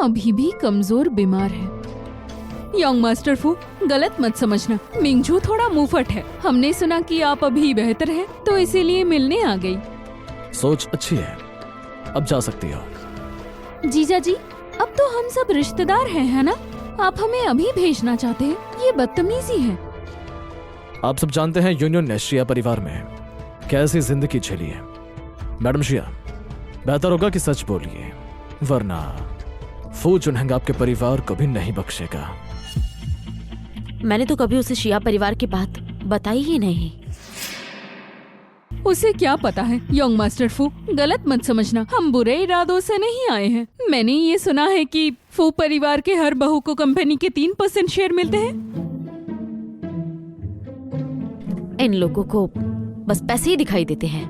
अभी भी कमजोर बीमार है। यंग मास्टर फू, गलत मत समझना, मिंगजू थोड़ा मुंहफट है। हमने सुना कि आप अभी बेहतर हैं, तो इसीलिए मिलने आ गई। सोच अच्छी है, अब जा सकती हो। जीजा जी, अब तो हम सब रिश्तेदार हैं, है ना? आप हमें अभी भेजना चाहते हैं, ये बदतमीजी है। आप सब जानते हैं यूनियन ने शिया परिवार में कैसी जिंदगी झेली है। मैडम शिया, बेहतर होगा कि सच बोलिए, वरना फू जुनहिंग आपके परिवार को भी नहीं बख्शेगा। मैंने तो कभी उसे शिया परिवार की बात बताई ही नहीं। उसे क्या पता है? यंग मास्टर फू, गलत मत समझना, हम बुरे इरादों से नहीं आए हैं। मैंने ये सुना है कि फू परिवार के हर बहू को कंपनी के 3% शेयर मिलते हैं। इन लोगों को बस पैसे ही दिखाई देते हैं।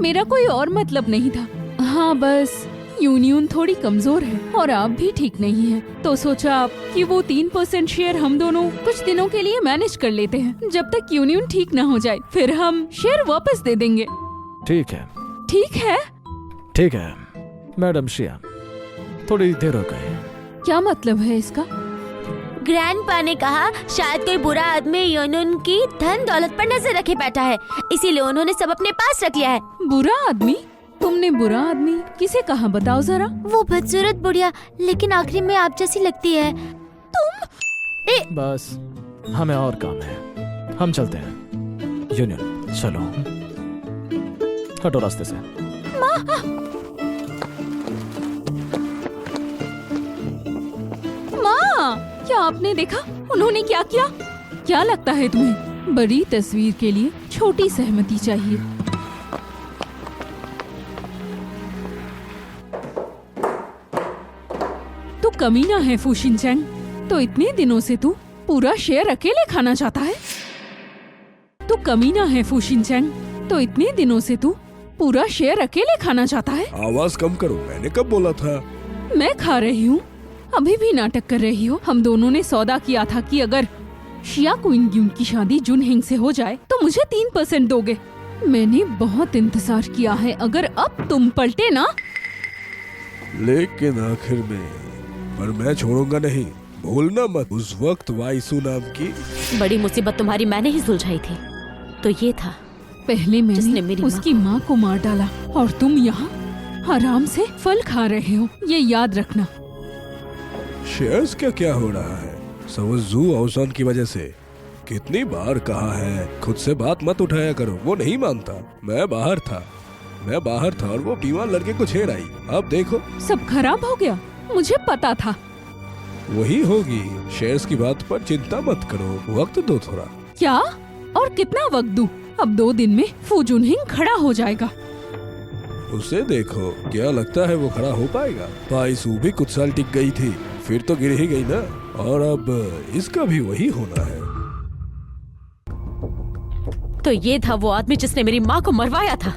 मेरा कोई और मतलब नहीं था। हाँ, बस यूनियन थोड़ी कमजोर है और आप भी ठीक नहीं हैं, तो सोचा कि वो 3% शेयर हम दोनों कुछ दिनों के लिए मैनेज कर लेते हैं। जब तक यूनियन ठीक ना हो जाए, फिर हम शेयर वापस दे देंगे। ठीक है, ठीक है? ठीक है मैडम शिया, थोड़ी देर हो गई। क्या मतलब है इसका? ग्रैंडपा ने कहा शायद कोई बुरा आदमी यूनियन की धन दौलत पर नजर रखे बैठा है, इसीलिए उन्होंने सब अपने पास रख लिया है। बुरा आदमी? तुमने बुरा आदमी किसे कहा, बताओ जरा। वो बदसूरत बुढ़िया, लेकिन आखिरी में आप जैसी लगती है। तुम बस हमें और काम है, हम चलते हैं। यूनियन चलो, हटो रास्ते से। माँ, क्या आपने देखा उन्होंने क्या किया? क्या लगता है तुम्हें बड़ी तस्वीर के लिए छोटी सहमति चाहिए? तू कमीना है फू शिनचैंग, तो इतने दिनों से तू पूरा शेयर अकेले खाना चाहता है? तू कमीना है फू शिनचैंग, तो इतने दिनों से तू पूरा शेयर अकेले खाना चाहता है? आवाज कम करो, मैंने कब बोला था? मैं खा रही हूँ, अभी भी नाटक कर रही हो। हम दोनों ने सौदा किया था कि अगर शिया क्विन की शादी जुनहिंग से हो जाए तो मुझे 3% दोगे। मैंने बहुत इंतजार किया है, अगर अब तुम पलटे ना। लेकिन आखिर में, पर मैं छोड़ूंगा नहीं, भूलना मत उस वक्त वाइसू नाम की बड़ी मुसीबत तुम्हारी मैंने ही सुलझाई थी। तो ये था पहले जिसने मैंने मेरी उसकी माँ को मार डाला और तुम यहाँ आराम से फल खा रहे हो, ये याद रखना। शेयर्स क्या हो रहा है? सवजू अवसान की वजह से कितनी बार कहा है खुद से बात मत उठाया करो, वो नहीं मानता। मैं बाहर था और वो बीमार लड़के को छेड़ आई। अब देखो सब खराब हो गया, मुझे पता था। वही होगी। शेयर्स की बात पर चिंता मत करो, वक्त दो थोड़ा। क्या? और कितना वक्त दूं? अब 2 दिन में फू जुनहिंग खड़ा हो जाएगा। उसे देखो, क्या लगता है वो खड़ा हो पाएगा? पाइसू भी कुछ साल टिक गई थी, फिर तो गिर ही गई ना, और अब इसका भी वही होना है। तो ये था वो आदमी जिसने मेरी माँ को मरवाया था।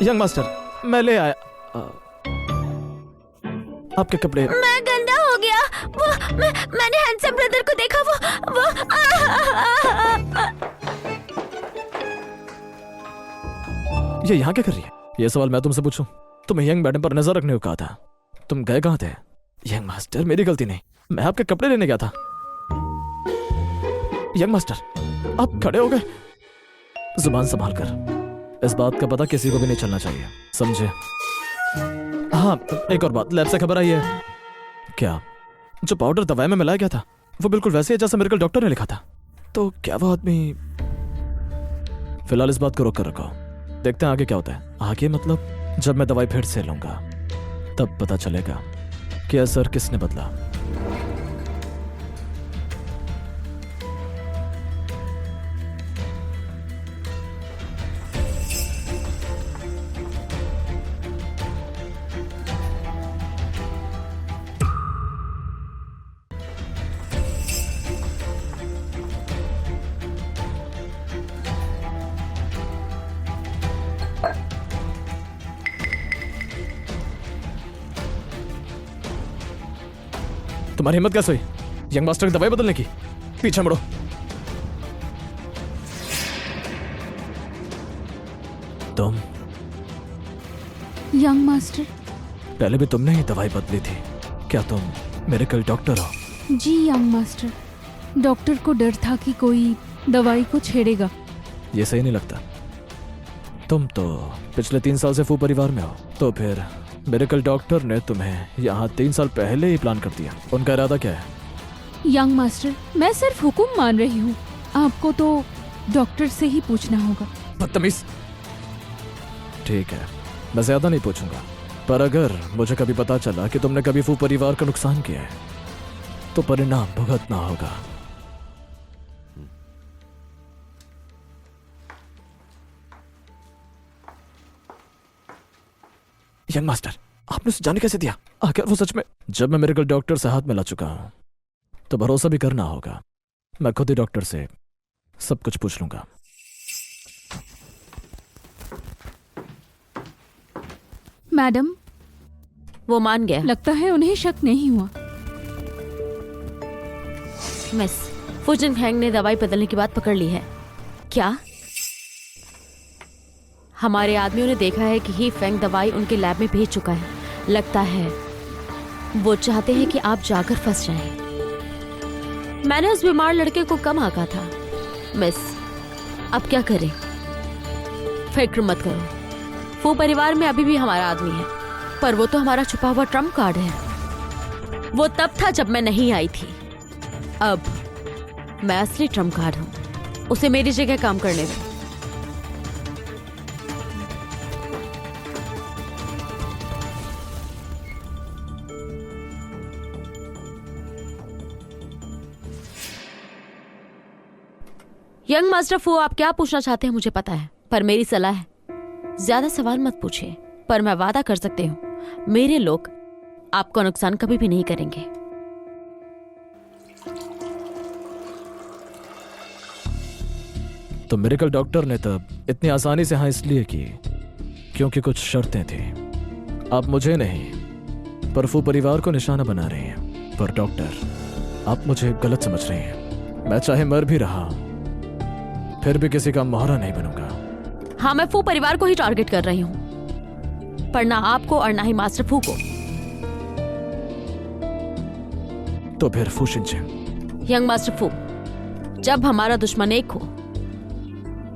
यंग मास्टर, मैं ले आया आपके कपड़े। मैं गंदा हो गया। वो मैंने हैंडसम ब्रदर को देखा। वो ये यहाँ क्या कर रही है? ये सवाल मैं तुमसे पूछूं? तुम्हें यंग मैडम पर नजर रखने को कहा था, तुम गए कहाँ थे? यंग मास्टर, मेरी गलती नहीं, मैं आपके कपड़े लेने गया था। यंग मास्टर, आप खड़े हो गए। जुबान संभाल कर, इस बात का पता किसी को भी नहीं चलना चाहिए, समझे? हाँ, एक और बात, लैब से खबर आई है क्या? जो पाउडर दवाई में मिलाया गया था वो बिल्कुल वैसे ही जैसा मेडिकल डॉक्टर ने लिखा था। तो क्या वो आदमी... फिलहाल इस बात को रोक कर रखो, देखते हैं आगे क्या होता है। आगे मतलब जब मैं दवाई फिर से लूंगा तब पता चलेगा कि असर किसने बदला। तुम्हारी हिम्मत कैसे हुई यंग मास्टर की दवाई बदलने की? पीछे मुड़ो। तुम यंग मास्टर? पहले भी तुमने ही दवाई बदली थी, क्या तुम मेडिकल डॉक्टर हो? जी यंग मास्टर, डॉक्टर को डर था कि कोई दवाई को छेड़ेगा। ये सही नहीं लगता। तुम तो पिछले 3 साल से फू परिवार में हो, तो फिर मेडिकल डॉक्टर ने तुम्हें यहाँ 3 साल पहले ही प्लान कर दिया। उनका इरादा क्या है? यंग मास्टर, मैं सिर्फ हुक्म मान रही हूँ, आपको तो डॉक्टर से ही पूछना होगा। बदतमीज। ठीक है, मैं ज्यादा नहीं पूछूंगा, पर अगर मुझे कभी पता चला कि तुमने कभी फू परिवार का नुकसान किया है तो परिणाम भुगतना होगा। यंग मास्टर, आपने उसे जाने कैसे दिया? आखिर वो सच में... जब मैं मेडिकल डॉक्टर से हाथ मिला चुका हूं तो भरोसा भी करना होगा। मैं खुद ही डॉक्टर से सब कुछ पूछ लूंगा। मैडम, वो मान गया। लगता है उन्हें शक नहीं हुआ। मिस, फू जिनफेंग ने दवाई बदलने की बात पकड़ ली है। क्या? हमारे आदमियों ने देखा है कि ही फेंग दवाई उनके लैब में भेज चुका है। लगता है वो चाहते हैं कि आप जाकर फंस जाएं। मैंने उस बीमार लड़के को कम आंका था। मिस, अब क्या करें? फिक्र मत करो, फू परिवार में अभी भी हमारा आदमी है, पर वो तो हमारा छुपा हुआ ट्रम्प कार्ड है। वो तब था जब मैं नहीं आई थी, अब मैं असली ट्रम्प कार्ड हूं। उसे मेरी जगह काम करने दें। यंग मास्टर फू, आप क्या पूछना चाहते हैं मुझे पता है, पर मेरी सलाह है ज्यादा सवाल मत पूछिए। पर मैं वादा कर सकती हूँ मेरे लोग आपका नुकसान कभी भी नहीं करेंगे। तो मेडिकल डॉक्टर ने तब इतनी आसानी से हाँ इसलिए की क्योंकि कुछ शर्तें थी। आप मुझे नहीं पर फू परिवार को निशाना बना रहे हैं। पर डॉक्टर, आप मुझे गलत समझ रहे हैं। मैं चाहे मर भी रहा फिर भी किसी का मोहरा नहीं बनूंगा। हाँ, मैं फू परिवार को ही टारगेट कर रही हूँ, पर ना आपको और ना ही मास्टर फू को। तो फिर फू शिनचेंग। यंग मास्टर फू, जब हमारा दुश्मन एक हो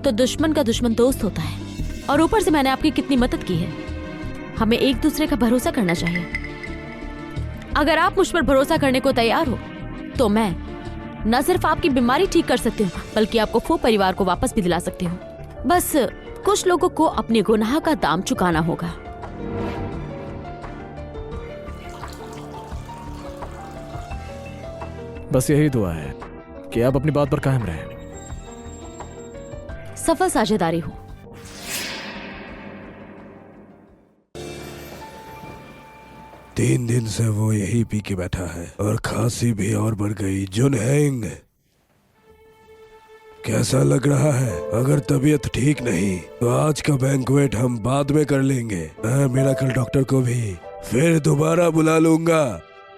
तो दुश्मन का दुश्मन दोस्त होता है। और ऊपर से मैंने आपकी कितनी मदद की है, हमें एक दूसरे का भरोसा करना चाहिए। अगर आप मुझ पर भरोसा करने को तैयार हो तो मैं न सिर्फ आपकी बीमारी ठीक कर सकती हूँ, बल्कि आपको फू परिवार को वापस भी दिला सकती हूँ। बस कुछ लोगों को अपने गुनाह का दाम चुकाना होगा। बस यही दुआ है कि आप अपनी बात पर कायम रहें। सफल साझेदारी हो। तीन दिन से वो यही पी के बैठा है और खांसी भी और बढ़ गई। जुनहेंग, कैसा लग रहा है? अगर तबीयत ठीक नहीं तो आज का बैंक्वेट हम बाद में कर लेंगे। मैं मेडिकल डॉक्टर को भी फिर दोबारा बुला लूंगा।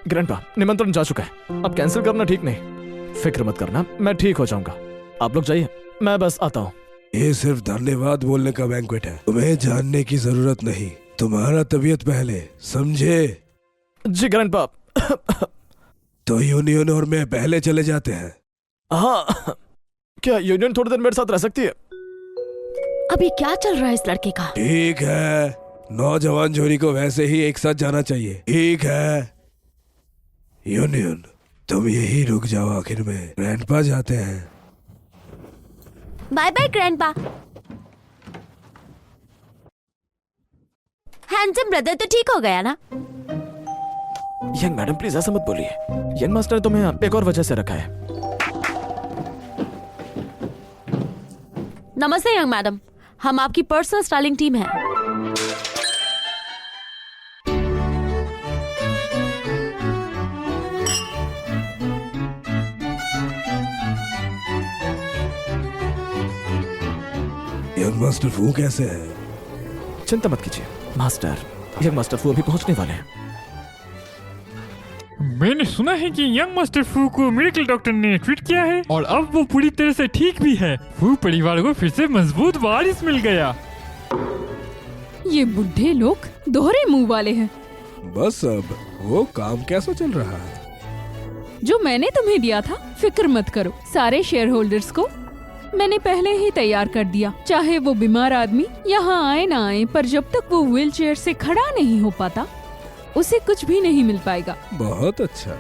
ग्रैंडपा, निमंत्रण जा चुका है, अब कैंसिल करना ठीक नहीं। फिक्र मत करना, मैं ठीक हो जाऊंगा। आप लोग जाइए, मैं बस आता हूँ। ये सिर्फ धन्यवाद बोलने का बैंक्वेट है, तुम्हें जानने की जरूरत नहीं। तुम्हारा तबीयत पहले, समझे? जी ग्रैंडपा। तो यूनियन और मैं पहले चले जाते हैं। हाँ, क्या यूनियन थोड़ी देर मेरे साथ रह सकती है? अभी क्या चल रहा है इस लड़के का? ठीक है, नौजवान जोड़ी को वैसे ही एक साथ जाना चाहिए। ठीक है यूनियन, तुम यही रुक जाओ, आखिर में ग्रैंडपा जाते हैं। Bye bye grandpa. Handsome brother तो ठीक हो गया ना? यंग मैडम प्लीज ऐसा मत बोलिए। यंग मास्टर ने तुम्हें एक और वजह से रखा है। नमस्ते यंग मैडम, हम आपकी पर्सनल स्टाइलिंग टीम है। यंग मास्टर फू कैसे है? चिंता मत कीजिए मास्टर, यंग मास्टर फू अभी पहुंचने वाले हैं। मैंने सुना है कि यंग मास्टर फू को मेडिकल डॉक्टर ने ट्रीट किया है और अब वो पूरी तरह से ठीक भी है। फू परिवार को फिर से मजबूत वारिस मिल गया। ये बुढ़े लोग दोहरे मुंह वाले हैं। बस अब वो काम कैसा चल रहा है? जो मैंने तुम्हें दिया था, फिक्र मत करो। सारे शेयर होल्डर्स को मैंने पहले ही तैयार कर दिया। चाहे वो बीमार आदमी यहाँ आए ना आए, पर जब तक वो व्हील चेयर से खड़ा नहीं हो पाता, उसे कुछ भी नहीं मिल पाएगा। बहुत अच्छा।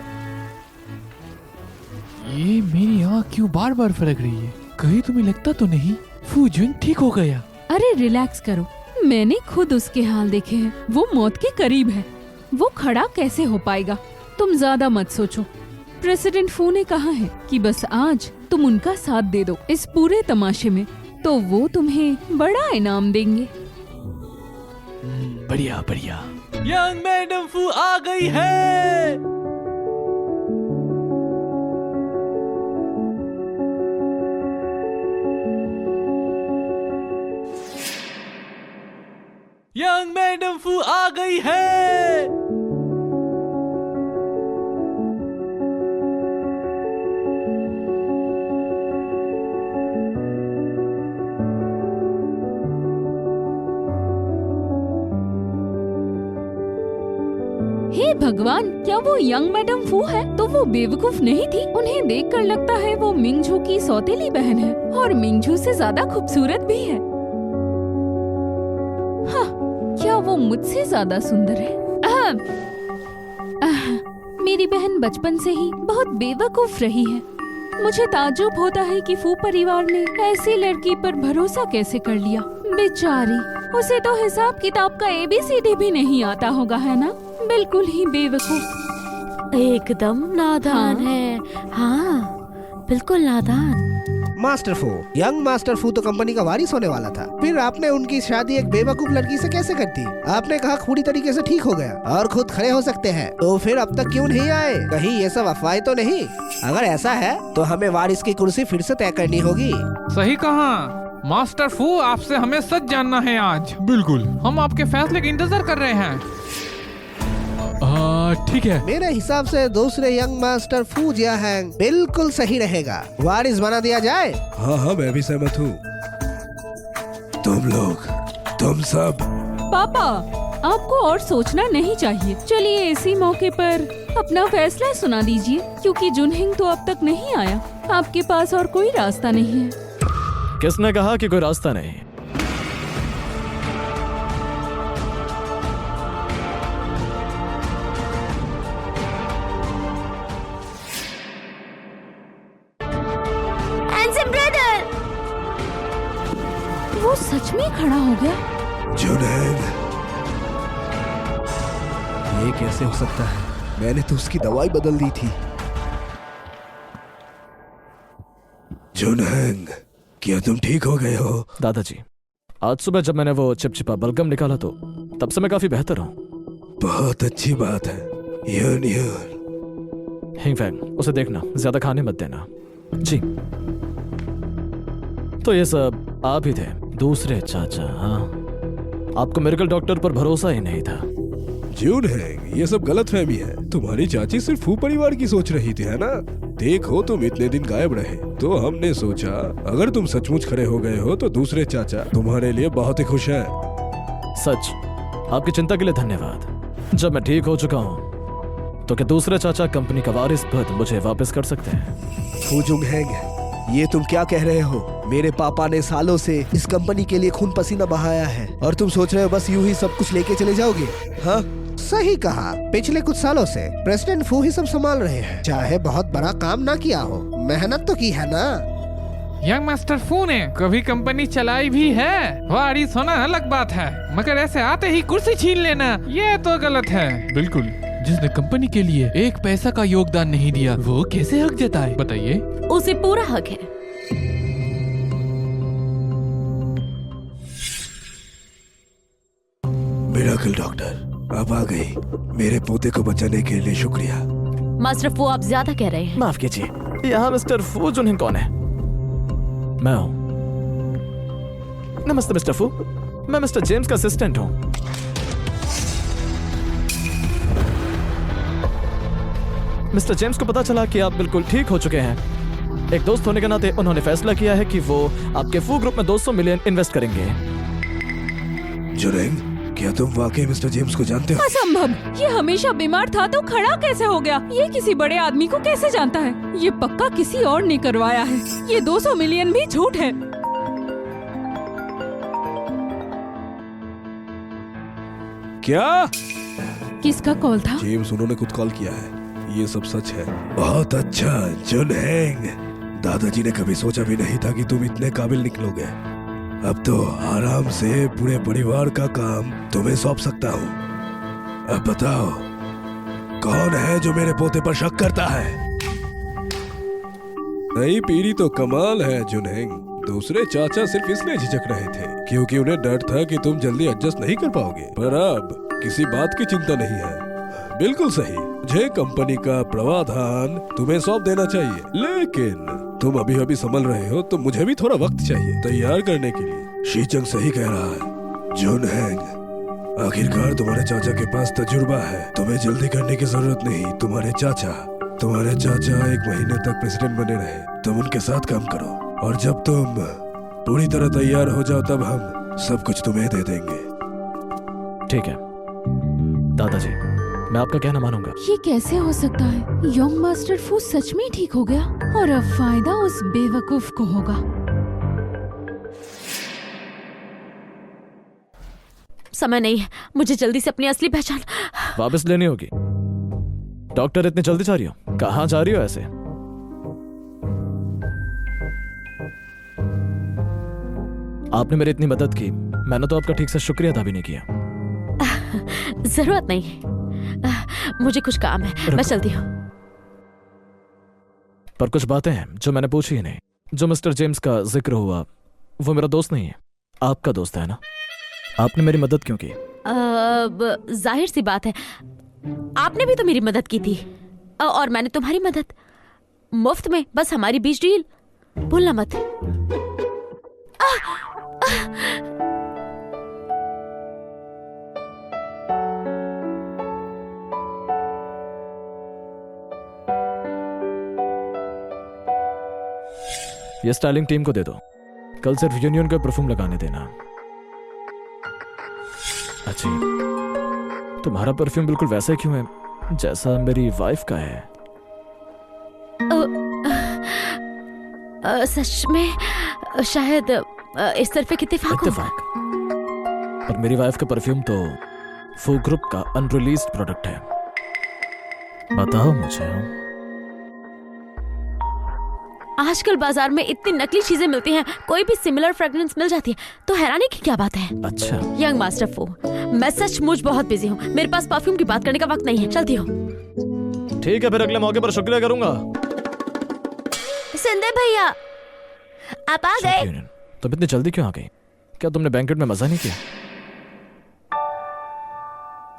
ये मेरी आँख क्यों बार बार फड़क रही है? कहीं तुम्हें लगता तो नहीं फूजुन ठीक हो गया? अरे रिलैक्स करो, मैंने खुद उसके हाल देखे हैं। वो मौत के करीब है। वो खड़ा कैसे हो पाएगा? तुम ज्यादा मत सोचो। प्रेसिडेंट फू ने कहा है कि बस आज तुम उनका साथ दे दो इस पूरे तमाशे में, तो वो तुम्हें बड़ा इनाम देंगे। बढ़िया बढ़िया। यंग मैडम फू आ गई है। यंग मैडम फू आ गई है। हे भगवान, क्या वो यंग मैडम फू है? तो वो बेवकूफ नहीं थी। उन्हें देखकर लगता है वो मिंगझू की सौतेली बहन है और मिंगझू से ज्यादा खूबसूरत भी है। हाँ, क्या वो मुझसे ज्यादा सुंदर है? मेरी बहन बचपन से ही बहुत बेवकूफ रही है। मुझे ताज्जुब होता है कि फू परिवार ने ऐसी लड़की पर भरोसा कैसे कर लिया। बेचारी, उसे तो हिसाब किताब का ABCD भी नहीं आता होगा, है ना? बिल्कुल ही बेवकूफ। एकदम नादान हाँ। है। हाँ, बिल्कुल नादान। मास्टर फू, यंग मास्टर फू तो कंपनी का वारिस होने वाला था, फिर आपने उनकी शादी एक बेवकूफ लड़की से कैसे कर दी? आपने कहा पूरी तरीके से ठीक हो गया और खुद खड़े हो सकते हैं, तो फिर अब तक क्यों नहीं आए? कहीं ये सब अफवाहें तो नहीं? अगर ऐसा है तो हमें वारिस की कुर्सी फिर से तय करनी होगी। सही कहा मास्टर फू, आपसे हमें सच जानना है आज। बिल्कुल। हम आपके फैसले का इंतजार कर रहे हैं। ठीक है। मेरे हिसाब से दूसरे यंग मास्टर फू जियाहैंग बिल्कुल सही रहेगा। वारिस बना दिया जाए। हाँ हाँ, मैं भी सहमत हूँ। तुम लोग, तुम सब। पापा, आपको और सोचना नहीं चाहिए। चलिए इसी मौके पर अपना फैसला सुना दीजिए, क्योंकि जुनहिंग तो अब तक नहीं आया। आपके पास और कोई रास्ता नहीं है। किसने कहा कि कोई रास्ता नहीं? Handsome brother! वो सच में खड़ा हो गया। जुनैन, ये कैसे हो सकता है? मैंने तो उसकी दवाई बदल दी थी। जुनैन, क्या तुम ठीक हो गए हो? दादाजी, आज सुबह जब मैंने वो चिपचिपा बलगम निकाला तो तब से मैं काफी बेहतर हूँ। बहुत अच्छी बात है। यूनियन, हिंगफैंग, उसे देखना, ज्यादा खाने मत देना। जी। तो ये सब आप ही थे, दूसरे चाचा? हाँ, आपको मेडिकल डॉक्टर पर भरोसा ही नहीं था। जून है, ये सब गलतफहमी है। तुम्हारी चाची सिर्फ फू परिवार की सोच रही थी, है ना? देखो तुम इतने दिन गायब रहे तो हमने सोचा अगर तुम सचमुच खड़े हो गए हो तो दूसरे चाचा तुम्हारे लिए बहुत ही खुश हैं। सच, आपकी चिंता के लिए धन्यवाद। जब मैं ठीक हो चुका हूँ तो क्या दूसरे चाचा कंपनी का वारिस पद मुझे वापस कर सकते हैं? फू जुंग हैंग, ये तुम क्या कह रहे हो? मेरे पापा ने सालों से इस कंपनी के लिए खून पसीना बहाया है और तुम सोच रहे हो बस यूं ही सब कुछ लेके चले जाओगे? हाँ, सही कहा। पिछले कुछ सालों से प्रेसिडेंट फू ही सब संभाल रहे हैं। चाहे बहुत बड़ा काम ना किया हो, मेहनत तो की है ना। यंग मास्टर फू ने कभी कंपनी चलाई भी है। वारिस होना अलग बात है, मगर ऐसे आते ही कुर्सी छीन लेना ये तो गलत है। बिल्कुल, जिसने कंपनी के लिए एक पैसा का योगदान नहीं दिया वो कैसे हक जताए? बताइए। उसे पूरा हक है। मिरेकल डॉक्टर, आप आ गई। मेरे पोते को बचाने के लिए शुक्रिया। मास्टर फू, आप ज्यादा कह रहे हैं। माफ कीजिए, यहाँ मिस्टर फू जुनहिन कौन है? मैं हूँ। नमस्ते मिस्टर फू, मैं मिस्टर जेम्स का असिस्टेंट हूँ। मिस्टर जेम्स को पता चला कि आप बिल्कुल ठीक हो चुके हैं। एक दोस्त होने के नाते उन्होंने फैसला किया है कि वो आपके फू ग्रुप में 200 मिलियन इन्वेस्ट करेंगे। जुरेंग, क्या तुम वाकई मिस्टर जेम्स को जानते हो? असंभव, ये हमेशा बीमार था तो खड़ा कैसे हो गया? ये किसी बड़े आदमी को कैसे जानता है? ये पक्का किसी और ने करवाया है। ये 200 मिलियन भी झूठ है। क्या? किसका कॉल था? जेम्स, उन्होंने खुद कॉल किया है। ये सब सच है। बहुत अच्छा जुन हैंग, दादाजी ने कभी सोचा भी नहीं था कि तुम इतने काबिल निकलोगे। अब तो आराम से पूरे परिवार का काम तुम्हें सौंप सकता हूँ। अब बताओ, कौन है जो मेरे पोते पर शक करता है? नई पीढ़ी तो कमाल है जुनहेंग। दूसरे चाचा सिर्फ इसलिए झिझक रहे थे क्योंकि उन्हें डर था कि तुम जल्दी एडजस्ट नहीं कर पाओगे, पर अब किसी बात की चिंता नहीं है। बिल्कुल सही, मुझे कंपनी का प्रवाधान तुम्हें सौंप देना चाहिए, लेकिन तुम अभी अभी संभल रहे हो तो मुझे भी थोड़ा वक्त चाहिए तैयार करने के लिए। शीचंग सही कह रहा है जुनहेंग, आखिरकार तुम्हारे चाचा के पास तजुर्बा है। तुम्हें जल्दी करने की जरूरत नहीं। तुम्हारे चाचा 1 महीने तक प्रेसिडेंट बने रहे। तुम उनके साथ काम करो और जब तुम पूरी तरह तैयार हो जाओ तब हम सब कुछ तुम्हें दे देंगे। ठीक है दादाजी, मैं आपका कहना मानूंगा। ये कैसे हो सकता है? यंग मास्टर फू सच में ठीक हो गया और अब फायदा उस बेवकूफ को होगा। समय नहीं है, मुझे जल्दी से अपनी असली पहचान वापस लेनी होगी। डॉक्टर, इतनी जल्दी जा रही हो? कहाँ जा रही हो ऐसे? आपने मेरी इतनी मदद की, मैंने तो आपका ठीक से शुक्रिया अदा भी नहीं किया। जरूरत नहीं है, मुझे कुछ काम है, मैं चलती हूँ। पर कुछ बातें हैं जो मैंने पूछी ही नहीं। जो मिस्टर जेम्स का जिक्र हुआ वो मेरा दोस्त नहीं है, आपका दोस्त है ना? आपने मेरी मदद क्यों की? जाहिर सी बात है, आपने भी तो मेरी मदद की थी और मैंने तुम्हारी मदद। मुफ्त में, बस हमारी बीच डील, भूलना मत। ये स्टाइलिंग टीम को दे दो, कल सिर्फ यूनियन का परफ्यूम लगाने देना। अच्छा, तुम्हारा परफ्यूम बिल्कुल वैसा क्यों है जैसा मेरी वाइफ का है? सच में शायद इस तरफ एक इत्तेफाक होगा। पर मेरी वाइफ का परफ्यूम तो फू ग्रुप का अनरिलीज्ड प्रोडक्ट है। बताओ मुझे। आजकल बाजार में इतनी नकली चीजें मिलती हैं, कोई भी सिमिलर फ्रेग्रेंस मिल जाती है तो हैरानी की क्या बात है। अच्छा यंग मास्टर फू, मैं सचमुच बहुत बिजी हूँ, मेरे पास परफ्यूम की बात करने का वक्त नहीं है, चलती हूँ। ठीक है, फिर अगले मौके पर शुक्रिया करूंगा। सुंदर भैया, आप आ गए। तुम इतनी जल्दी क्यों आ गई? क्या तुमने बैंकेट में मजा नहीं किया?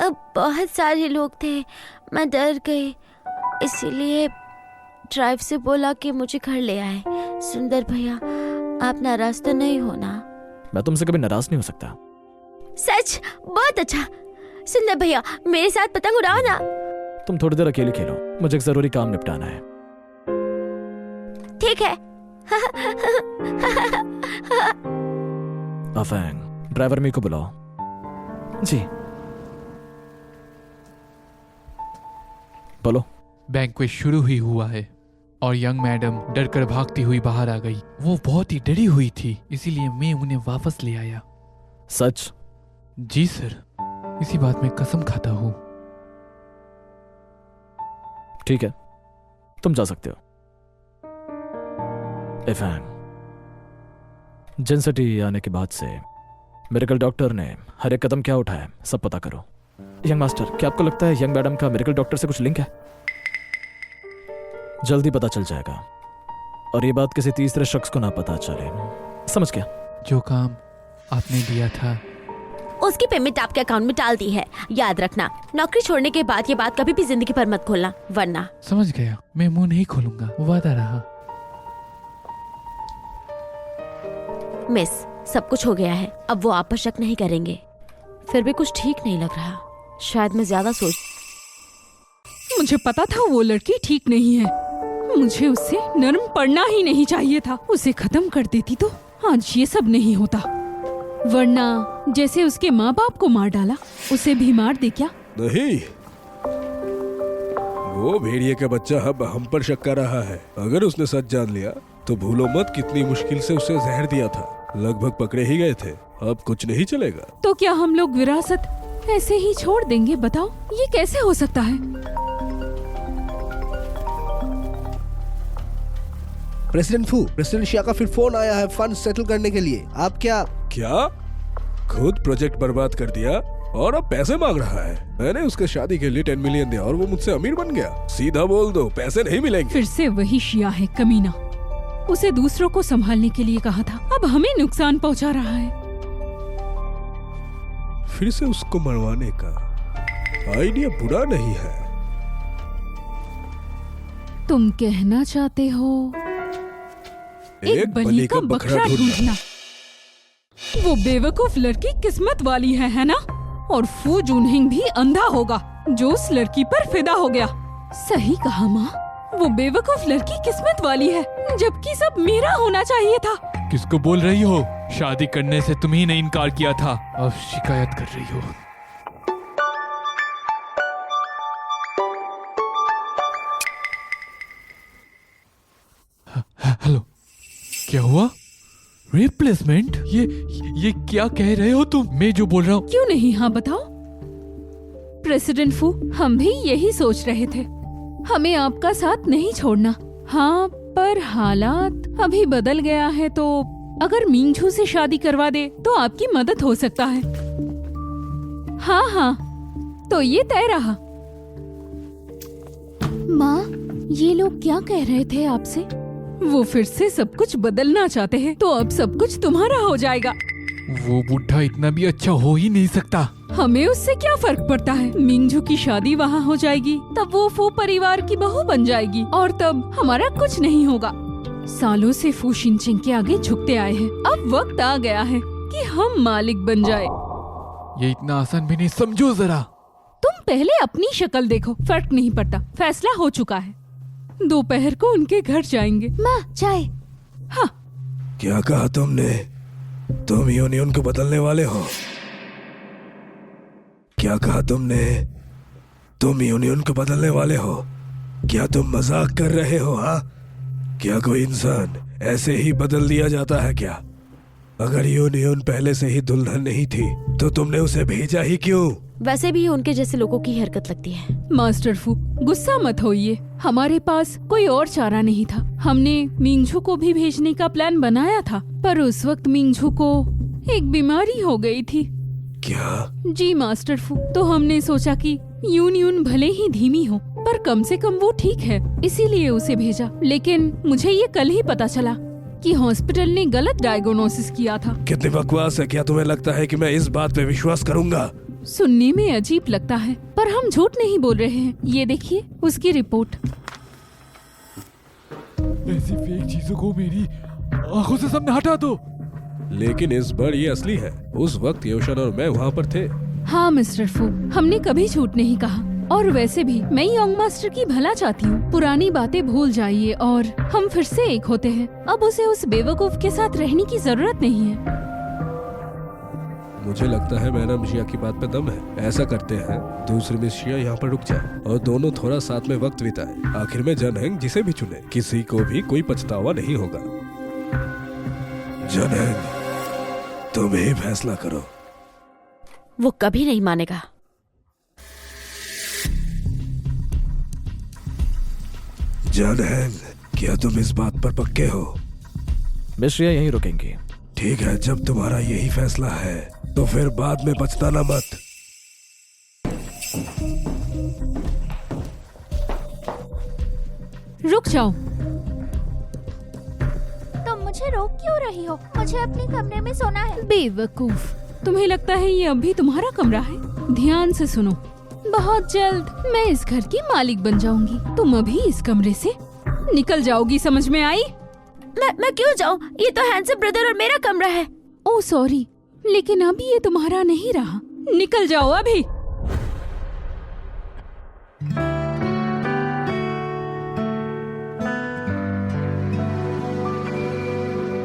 अब बहुत सारे लोग थे, मैं डर गई, इसीलिए ड्राइव से बोला कि मुझे घर ले आए। सुंदर भैया, आप नाराज तो नहीं हो ना? मैं तुमसे कभी नाराज नहीं हो सकता। सच? बहुत अच्छा। सुंदर भैया, मेरे साथ पतंग उड़ाओ ना। तुम थोड़ी देर अकेले खेलो, मुझे एक जरूरी काम निपटाना है। ठीक है। अफैंग, ड्राइवर मी को बुलाओ। जी बोलो। बैंक्वेट शुरू ही हुआ है और यंग मैडम डरकर भागती हुई बाहर आ गई। वो बहुत ही डरी हुई थी, इसीलिए मैं उन्हें वापस ले आया। सच? जी सर, इसी बात में कसम खाता हूँ। ठीक है, तुम जा सकते हो। इफैन, जिन सिटी आने के बाद से मेडिकल डॉक्टर ने हर एक कदम क्या उठाया सब पता करो। यंग मास्टर, क्या आपको लगता है यंग मैडम का मेडिकल डॉक्टर से कुछ लिंक है? जल्दी पता चल जाएगा, और ये बात किसी तीसरे शख्स को ना पता चले। समझ गया? जो काम आपने दिया था उसकी पेमेंट आपके अकाउंट में डाल दी है। याद रखना, नौकरी छोड़ने के बाद ये बात कभी भी जिंदगी पर मत खोलना, वरना। समझ गया, मैं मुंह नहीं खोलूंगा, वादा रहा। मिस, सब कुछ हो गया है, अब वो आप पर शक नहीं करेंगे। फिर भी कुछ ठीक नहीं लग रहा, शायद मैं ज्यादा सोच। मुझे पता था वो लड़की ठीक नहीं है। मुझे उससे नरम पड़ना ही नहीं चाहिए था। उसे खत्म कर देती तो आज ये सब नहीं होता। वरना जैसे उसके माँ बाप को मार डाला, उसे भी मार दे क्या? नहीं, वो भेड़िए का बच्चा अब हम पर शक कर रहा है। अगर उसने सच जान लिया तो भूलो मत कितनी मुश्किल से उसे जहर दिया था। लगभग पकड़े ही गए थे, अब कुछ नहीं चलेगा। तो क्या हम लोग विरासत ऐसे ही छोड़ देंगे? बताओ, ये कैसे हो सकता है? प्रेसिडेंट फू, प्रेसिडेंट शिया का फिर फोन आया है फंड सेटल करने के लिए। आप क्या खुद प्रोजेक्ट बर्बाद कर दिया और अब पैसे मांग रहा है? मैंने उसके शादी के लिए 10 मिलियन दिया और वो मुझसे अमीर बन गया। सीधा बोल दो, पैसे नहीं मिलेंगे। फिर से वही शिया है, कमीना। उसे दूसरों को संभालने के लिए कहा था, अब हमें नुकसान पहुंचा रहा है। फिर से उसको मरवाने का आइडिया बुरा नहीं है। तुम कहना चाहते हो एक बलि का बकरा ढूंढना? वो बेवकूफ लड़की किस्मत वाली है ना? और फू जुनहिंग भी अंधा होगा जो उस लड़की पर फिदा हो गया। सही कहा माँ, वो बेवकूफ लड़की किस्मत वाली है, जबकि सब मेरा होना चाहिए था। किसको बोल रही हो? शादी करने से तुम ही ने इनकार किया था, अब शिकायत कर रही हो। हेलो, क्या हुआ? रिप्लेसमेंट? ये क्या कह रहे हो तुम? मैं जो बोल रहा हूँ। क्यों नहीं? हाँ बताओ। प्रेसिडेंट फू, हम भी यही सोच रहे थे, हमें आपका साथ नहीं छोड़ना। हाँ, पर हालात अभी बदल गया है, तो अगर मिंगझू से शादी करवा दे तो आपकी मदद हो सकता है। हाँ हाँ, तो ये तय रहा। माँ, ये लोग क्या कह रहे थे आपसे? वो फिर से सब कुछ बदलना चाहते हैं, तो अब सब कुछ तुम्हारा हो जाएगा। वो बुढ़ा इतना भी अच्छा हो ही नहीं सकता। हमें उससे क्या फर्क पड़ता है? मिंगझू की शादी वहाँ हो जाएगी, तब वो फू परिवार की बहू बन जाएगी, और तब हमारा कुछ नहीं होगा। सालों से फू शिनचिंग के आगे झुकते आए हैं, अब वक्त आ गया है कि हम मालिक बन जाए। ये इतना आसान भी नहीं, समझो जरा। तुम पहले अपनी शक्ल देखो, फर्क नहीं पड़ता, फैसला हो चुका है। दोपहर को उनके घर जाएंगे। माँ, चाय। हाँ। क्या कहा तुमने? तुम यूनियन को बदलने वाले हो? क्या कहा तुमने? तुम यूनियन को बदलने वाले हो? क्या तुम मजाक कर रहे हो? हाँ, क्या कोई इंसान ऐसे ही बदल दिया जाता है क्या? अगर यूनियन पहले से ही दुल्हन नहीं थी तो तुमने उसे भेजा ही क्यों? वैसे भी उनके जैसे लोगों की हरकत लगती है। मास्टर फू, गुस्सा मत होइए, हमारे पास कोई और चारा नहीं था। हमने मिंगझू को भी भेजने का प्लान बनाया था, पर उस वक्त मिंगझू को एक बीमारी हो गई थी। क्या? जी मास्टर फू, तो हमने सोचा कि यूनियन भले ही धीमी हो, पर कम से कम वो ठीक है, इसीलिए उसे भेजा। लेकिन मुझे ये कल ही पता चला कि हॉस्पिटल ने गलत डायग्नोसिस किया था। कितनी बकवास है! क्या तुम्हें लगता है कि मैं इस बात पे विश्वास करूंगा? सुनने में अजीब लगता है, पर हम झूठ नहीं बोल रहे हैं। ये देखिए उसकी रिपोर्ट। ऐसी फेक चीजों को मेरी आंखों से सामने हटा दो। लेकिन इस बार ये असली है। उस वक्त योशन और मैं वहाँ पर थे। हाँ मिस्टर फू, हमने कभी झूठ नहीं कहा। और वैसे भी मैं यंग मास्टर की भला चाहती हूँ। पुरानी बातें भूल जाइए और हम फिर से एक होते हैं। अब उसे उस बेवकूफ के साथ रहने की जरूरत नहीं है। मुझे लगता है मैडम शिया की बात पे दम है। ऐसा करते हैं, दूसरी मिस शिया यहाँ पर रुक जाए और दोनों थोड़ा साथ में वक्त बिताए। आखिर में जनहेंग जिसे भी चुने, किसी को भी कोई पछतावा नहीं होगा। जनहेंग, तुम ही फैसला करो। वो कभी नहीं मानेगा। जनहेंग, क्या तुम इस बात पर पक्के हो? मिस श्रेया यहीं रुकेंगी। ठीक है, जब तुम्हारा यही फैसला है तो फिर बाद में पछताना मत। रुक जाओ। तुम मुझे रोक क्यों रही हो? मुझे अपने कमरे में सोना है। बेवकूफ, तुम्हें लगता है ये अभी तुम्हारा कमरा है? ध्यान से सुनो, बहुत जल्द मैं इस घर की मालिक बन जाऊंगी। तुम अभी इस कमरे से निकल जाओगी, समझ में आई? मैं क्यों जाऊं? ये तो हैंडसम ब्रदर और मेरा कमरा है। ओह सॉरी, लेकिन अभी ये तुम्हारा नहीं रहा। निकल जाओ अभी।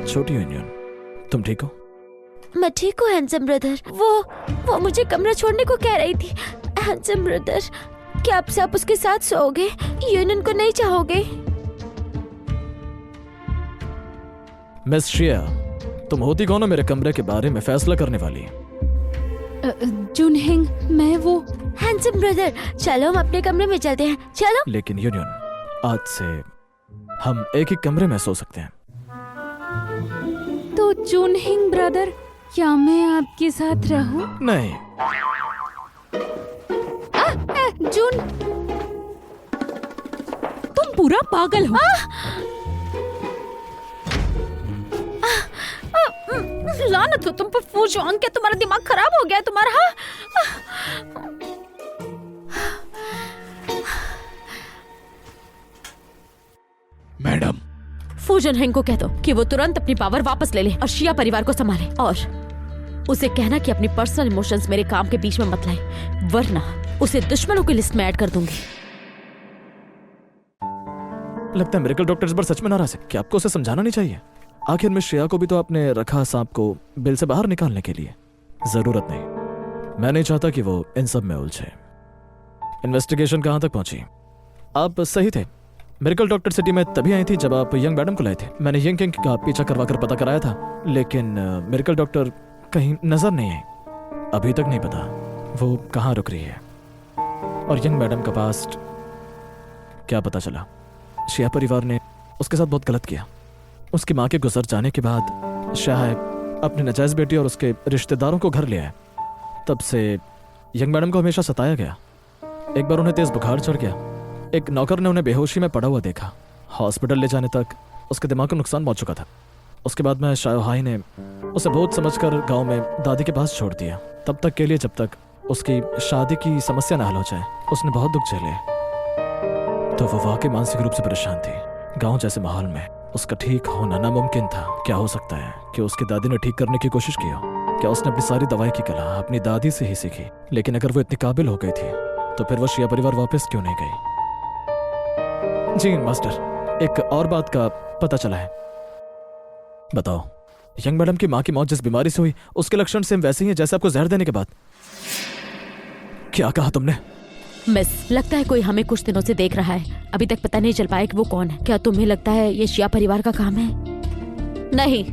छोटी यूनियन, तुम ठीक हो? मैं ठीक हूँ हैंडसम ब्रदर। वो मुझे कमरा छोड़ने को कह रही थी। हैंडसम ब्रदर, क्या आपसे आप उसके साथ सोओगे? यूनियन को नहीं चाहोगे? मिस श्रेया, तुम होती कौन हो मेरे कमरे के बारे में फैसला करने वाली? जुनहेंग, मैं वो। हैंडसम ब्रदर, चलो हम अपने कमरे में चलते हैं, चलो। लेकिन यूनियन, आज से हम एक ही कमरे में सो सकते हैं। तो जुनहेंग ब्रदर, क्या मैं आपके साथ रहूं? नहीं। जुन, तुम पूरा पागल हो। लानत हो तुम पर फू जुआंग, क्या तुम्हारा दिमाग खराब हो गया है तुम्हारा? मैडम, फू जुनहेंग को कह दो कि वो तुरंत अपनी पावर वापस ले ले और शिया परिवार को संभाले। और उसे कहना कि अपनी पर्सनल इमोशंस मेरे काम के बीच में मत लाए, वरना उसे दुश्मनों की लिस्ट में ऐड कर दूंगी। लगता है मिरेकल डॉक्टर इस बार सच में नाराज है। क्या आपको उसे समझाना नहीं चाहिए? आखिर मिस श्रेया को भी तो आपने रखा सांप को बिल से बाहर निकालने के लिए। जरूरत नहीं। मैं नहीं चाहता कि वो इन सब में उलझे। इन्वेस्टिगेशन कहां तक पहुंची? आप सही थे। मिरेकल डॉक्टर सिटी में तभी आई थी जब आप यंग मैडम को लाए थे। मैंने यंग किंग का पीछा करवा कर पता कराया था, लेकिन मिरेकल डॉक्टर कहीं नजर नहीं आई। अभी तक नहीं पता वो कहाँ रुक रही है। और यंग मैडम का पास्ट क्या पता चला? शिया परिवार ने उसके साथ बहुत गलत किया। उसकी माँ के गुजर जाने के बाद शाह अपनी नजायज बेटी और उसके रिश्तेदारों को घर ले आए। तब से यंग मैडम को हमेशा सताया गया। एक बार उन्हें तेज बुखार चढ़ गया। एक नौकर ने उन्हें बेहोशी में पड़ा हुआ देखा। हॉस्पिटल ले जाने तक उसके दिमाग को नुकसान पहुंच चुका था। उसके बाद में शायोहाई ने उसे बहुत समझकर गांव में दादी के पास छोड़ दिया, तब तक के लिए जब तक उसकी शादी की समस्या ना हल हो जाए। उसने बहुत दुख झेले, तो वो वाकई मानसिक रूप से परेशान थी। गांव जैसे माहौल में उसका ठीक होना नामुमकिन था। क्या हो सकता है कि उसकी दादी ने ठीक करने की कोशिश की हो? क्या उसने अपनी सारी दवाई की कला अपनी दादी से ही सीखी? लेकिन अगर वो इतनी काबिल हो गई थी तो फिर वो शिया परिवार वापस क्यों नहीं गई? जी मास्टर, एक और बात का पता चला है। बताओ, यंग मैडम की माँ की मौत जिस बीमारी से हुई उसके लक्षण सेम वैसे ही हैं जैसे आपको जहर देने के बाद। क्या कहा तुमने? मिस, लगता है कोई हमें कुछ दिनों से देख रहा है। अभी तक पता नहीं चल पाया कि वो कौन है। क्या तुम्हें लगता है ये शिया परिवार का काम है? नहीं,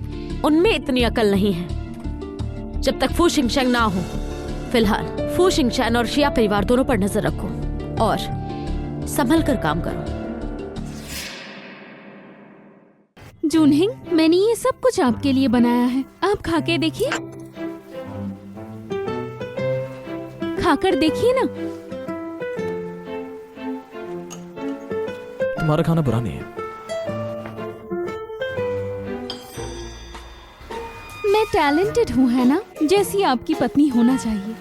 उनमें इतनी अकल नहीं है। जब तक फू शिंगशैंग ना हो, फिलहाल फू शिंगशैन और शिया परिवार दोनों पर नजर रखो और संभल कर काम करो। जुनहिंग, मैंने ये सब कुछ आपके लिए बनाया है। आप खा के देखिए। खाकर देखिए ना। तुम्हारा खाना बुरा नहीं है। मैं टैलेंटेड हूँ, है ना? जैसी आपकी पत्नी होना चाहिए।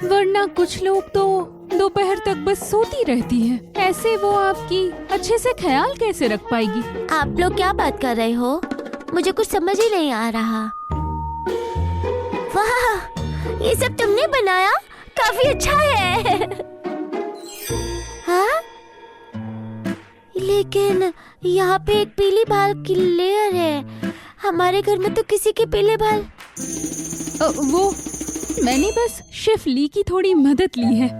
वरना कुछ लोग तो दोपहर तक बस सोती रहती है। ऐसे वो आपकी अच्छे से ख्याल कैसे रख पाएगी? आप लोग क्या बात कर रहे हो? मुझे कुछ समझ ही नहीं आ रहा। वाह, ये सब तुमने बनाया? काफी अच्छा है। हाँ? लेकिन यहाँ पे एक पीली बाल की लेयर है। हमारे घर में तो किसी के पीले बाल। वो मैंने बस शेफ ली की थोड़ी मदद ली है।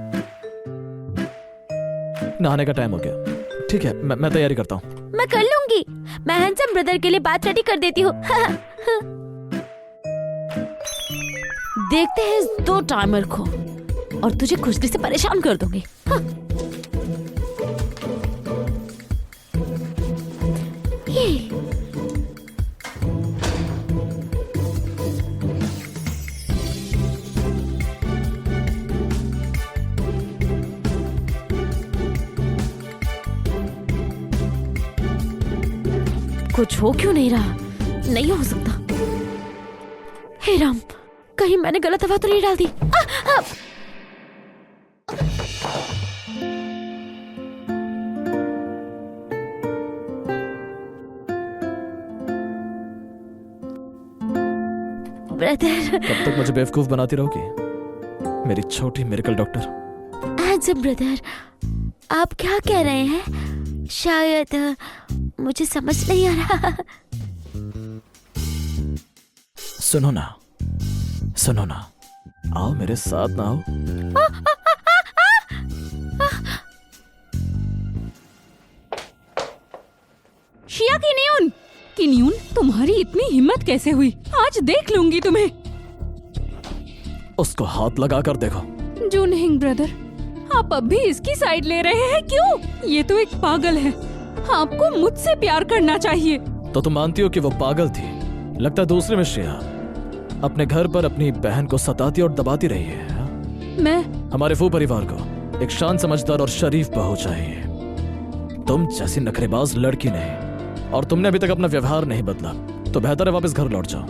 नहाने का टाइम हो गया। ठीक है, मैं तैयारी करता हूँ। मैं कर लूंगी। मैं हैंडसम ब्रदर के लिए बात रेडी कर देती हूँ। देखते हैं इस 2 टाइमर को, और तुझे खुशली से परेशान कर दूंगी। हाँ। ये कुछ हो क्यों नहीं रहा? नहीं हो सकता। हे राम, कहीं मैंने गलत हवा तो नहीं डाल दी? ब्रदर। कब तक मुझे बेवकूफ बनाती रहोगी, मेरी छोटी मिरेकल डॉक्टर? हैंडसम ब्रदर, आप क्या कह रहे हैं? शायद मुझे समझ नहीं आ रहा। सुनो ना, सुनो ना, आओ मेरे साथ ना आओ। शिया किन्यून, तुम्हारी इतनी हिम्मत कैसे हुई? आज देख लूंगी तुम्हें। उसको हाथ लगा कर देखो। जूनहिंग ब्रदर, आप अब भी इसकी साइड ले रहे हैं क्यों? ये तो एक पागल है। आपको मुझसे प्यार करना चाहिए। तो तुम मानती हो कि वो पागल थी? लगता है दूसरे में श्रेया अपने घर पर अपनी बहन को सताती और दबाती रही है। मैं हमारे फू परिवार को एक शांत, समझदार और शरीफ बहू चाहिए। तुम जैसी नखरेबाज लड़की नहीं, और तुमने अभी तक अपना व्यवहार नहीं बदला, तो बेहतर है वापस घर लौट जाओ।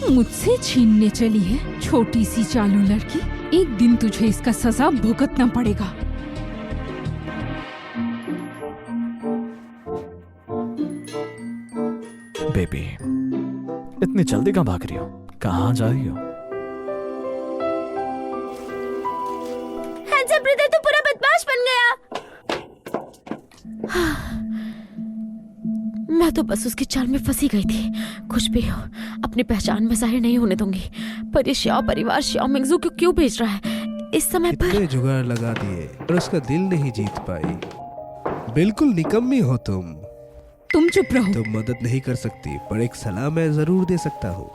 मुझसे छीनने चली है छोटी सी चालू लड़की। एक दिन तुझे इसका सजा भुगतना पड़ेगा। बेबी, इतनी जल्दी कहाँ भाग रही हो? कहाँ जा रही हो? हैंडसम ब्रदर तो पूरा बदमाश बन गया। मैं तो बस उसकी चाल में फंसी गई थी। कुछ भी हो, अपनी पहचान में जाहिर नहीं होने दूंगी। पर ये श्याओ परिवार श्याओ मिंगजू को क्यों भेज रहा है इस समय पर? इतने जुगाड़ लगा दिए पर उसका दिल नहीं जीत पाई। बिल्कुल निकम्मी हो तुम। तुम चुप रहो। तुम मदद नहीं कर सकती, पर एक सलाह मैं जरूर दे सकता हूँ।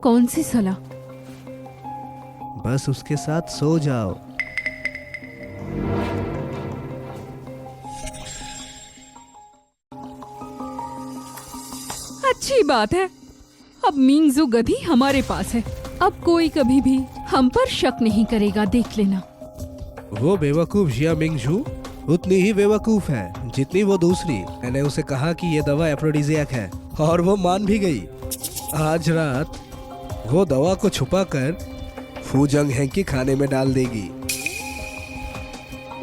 कौन सी सलाह? बस उसके साथ सो जाओ। अच्छी बात है। अब मिंगजू गधी हमारे पास है। अब कोई कभी भी हम पर शक नहीं करेगा, देख लेना। वो बेवकूफ जिया मिंगजू उतनी ही बेवकूफ है जितनी वो दूसरी। मैंने उसे कहा कि ये दवा एफ्रोडीजियक है और वो मान भी गई। आज रात वो दवा को छुपाकर फू जंगहेंग के खाने में डाल देगी।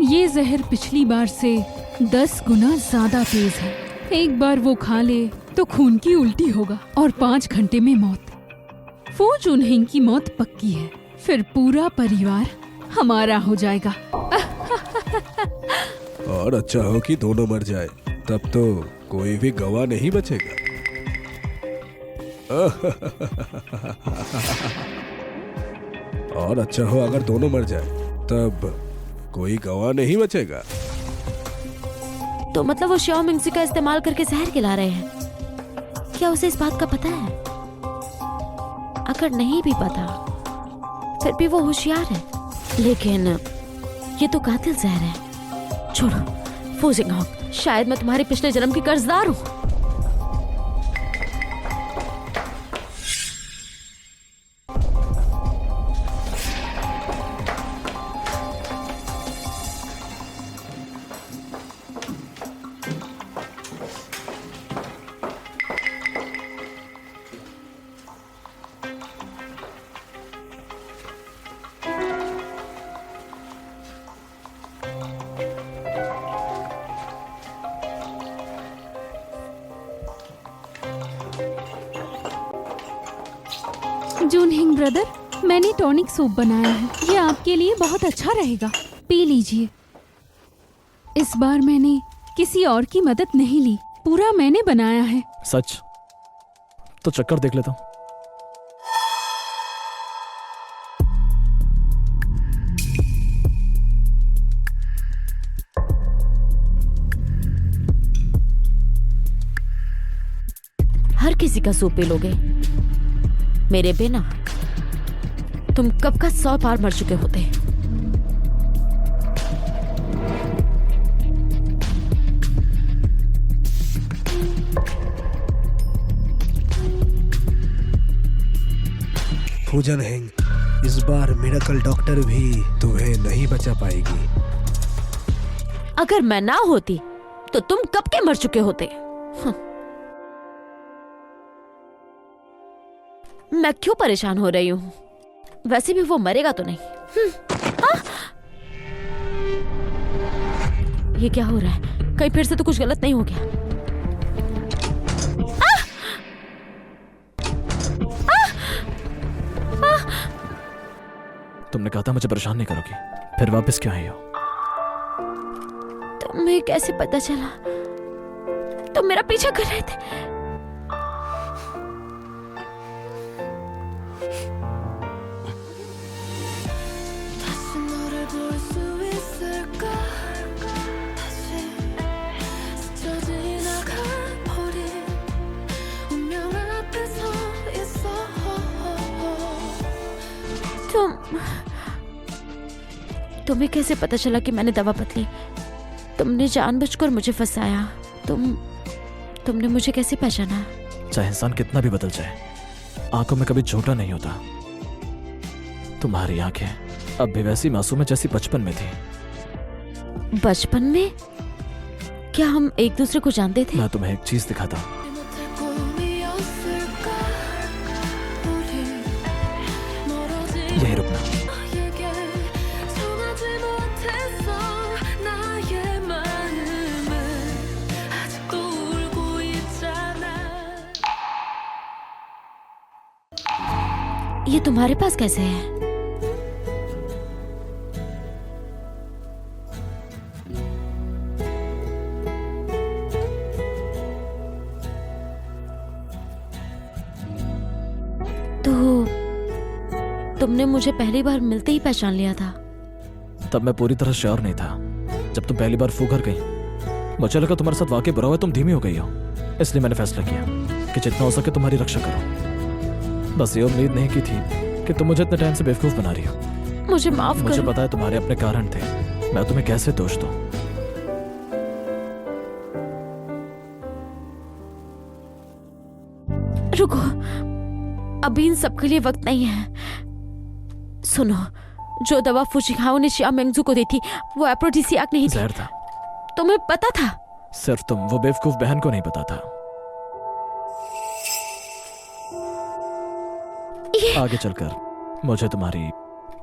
ये जहर पिछली बार से 10 गुना ज्यादा तेज है। एक बार वो खा ले तो खून की उल्टी होगा और 5 घंटे में मौत। फू जुनहिंग की मौत पक्की है। फिर पूरा परिवार हमारा हो जाएगा। और अच्छा हो कि दोनों मर जाए, तब तो कोई भी गवाह नहीं बचेगा। और अच्छा हो अगर दोनों मर जाए, तब कोई गवाह नहीं बचेगा। तो मतलब वो श्याओ मिंगजू का इस्तेमाल करके जहर खिला रहे हैं? क्या उसे इस बात का पता है? अगर नहीं भी पता, फिर भी वो होशियार है। लेकिन ये तो कातिल जहर है। छोड़ो फू जिंगहोंग, शायद मैं तुम्हारे पिछले जन्म की कर्जदार हूँ। जूनहिंग ब्रदर, मैंने टॉनिक सूप बनाया है, ये आपके लिए बहुत अच्छा रहेगा, पी लीजिए। इस बार मैंने किसी और की मदद नहीं ली, पूरा मैंने बनाया है। सच? तो चक्कर देख लेता हूँ। हर किसी का सूप पी लोगे, मेरे बिना तुम कब का 100 बार मर चुके होते। फू जनहिंग, इस बार मिरेकल डॉक्टर भी तुम्हें नहीं बचा पाएगी। अगर मैं ना होती तो तुम कब के मर चुके होते। मैं क्यों परेशान हो रही हूँ? वैसे भी वो मरेगा तो नहीं। ये क्या हो रहा है? कहीं फिर से तो कुछ गलत नहीं हो गया? तुमने कहा था मुझे परेशान नहीं करोगी, फिर वापस क्यों आई हो? तुम्हें कैसे पता चला? तुम मेरा पीछा कर रहे थे। तुम्हें कैसे पता चला कि मैंने दवा बदली? तुमने जानबूझकर मुझे फंसाया। तुमने मुझे कैसे पहचाना? चाहे इंसान कितना भी बदल जाए, आंखों में कभी झूठा नहीं होता। तुम्हारी आंखें अब भी वैसी मासूम है जैसी बचपन में थी। बचपन में? क्या हम एक दूसरे को जानते थे? मैं तुम्हें एक चीज दिखाता हूँ। यही रुकना। ये तुम्हारे पास कैसे है? तो तुमने मुझे पहली बार मिलते ही पहचान लिया था? तब मैं पूरी तरह श्योर नहीं था। जब तुम पहली बार फूकर गई, मुझे लगा तुम्हारे साथ वाकई बुरा हुआ, तुम धीमी हो गई हो। इसलिए मैंने फैसला किया कि जितना हो सके तुम्हारी रक्षा करो। बस ये उम्मीद नहीं की थी कि तुम मुझे इतने टाइम से बेवकूफ बना रही हो। मुझे माफ करो। मुझे पता है तुम्हारे अपने कारण थे, मैं तुम्हें कैसे दोष दूं। रुको, अभी इन सब के लिए वक्त नहीं है। सुनो, जो दवा फुजिखाओ ने श्याम मेंगजू को दी थी वो एप्रोडिसियाक नहीं थी। जहर था। तुम्हें पता था? सिर्फ तुम, वो बेवकूफ बहन को नहीं पता था। आगे चलकर मुझे तुम्हारी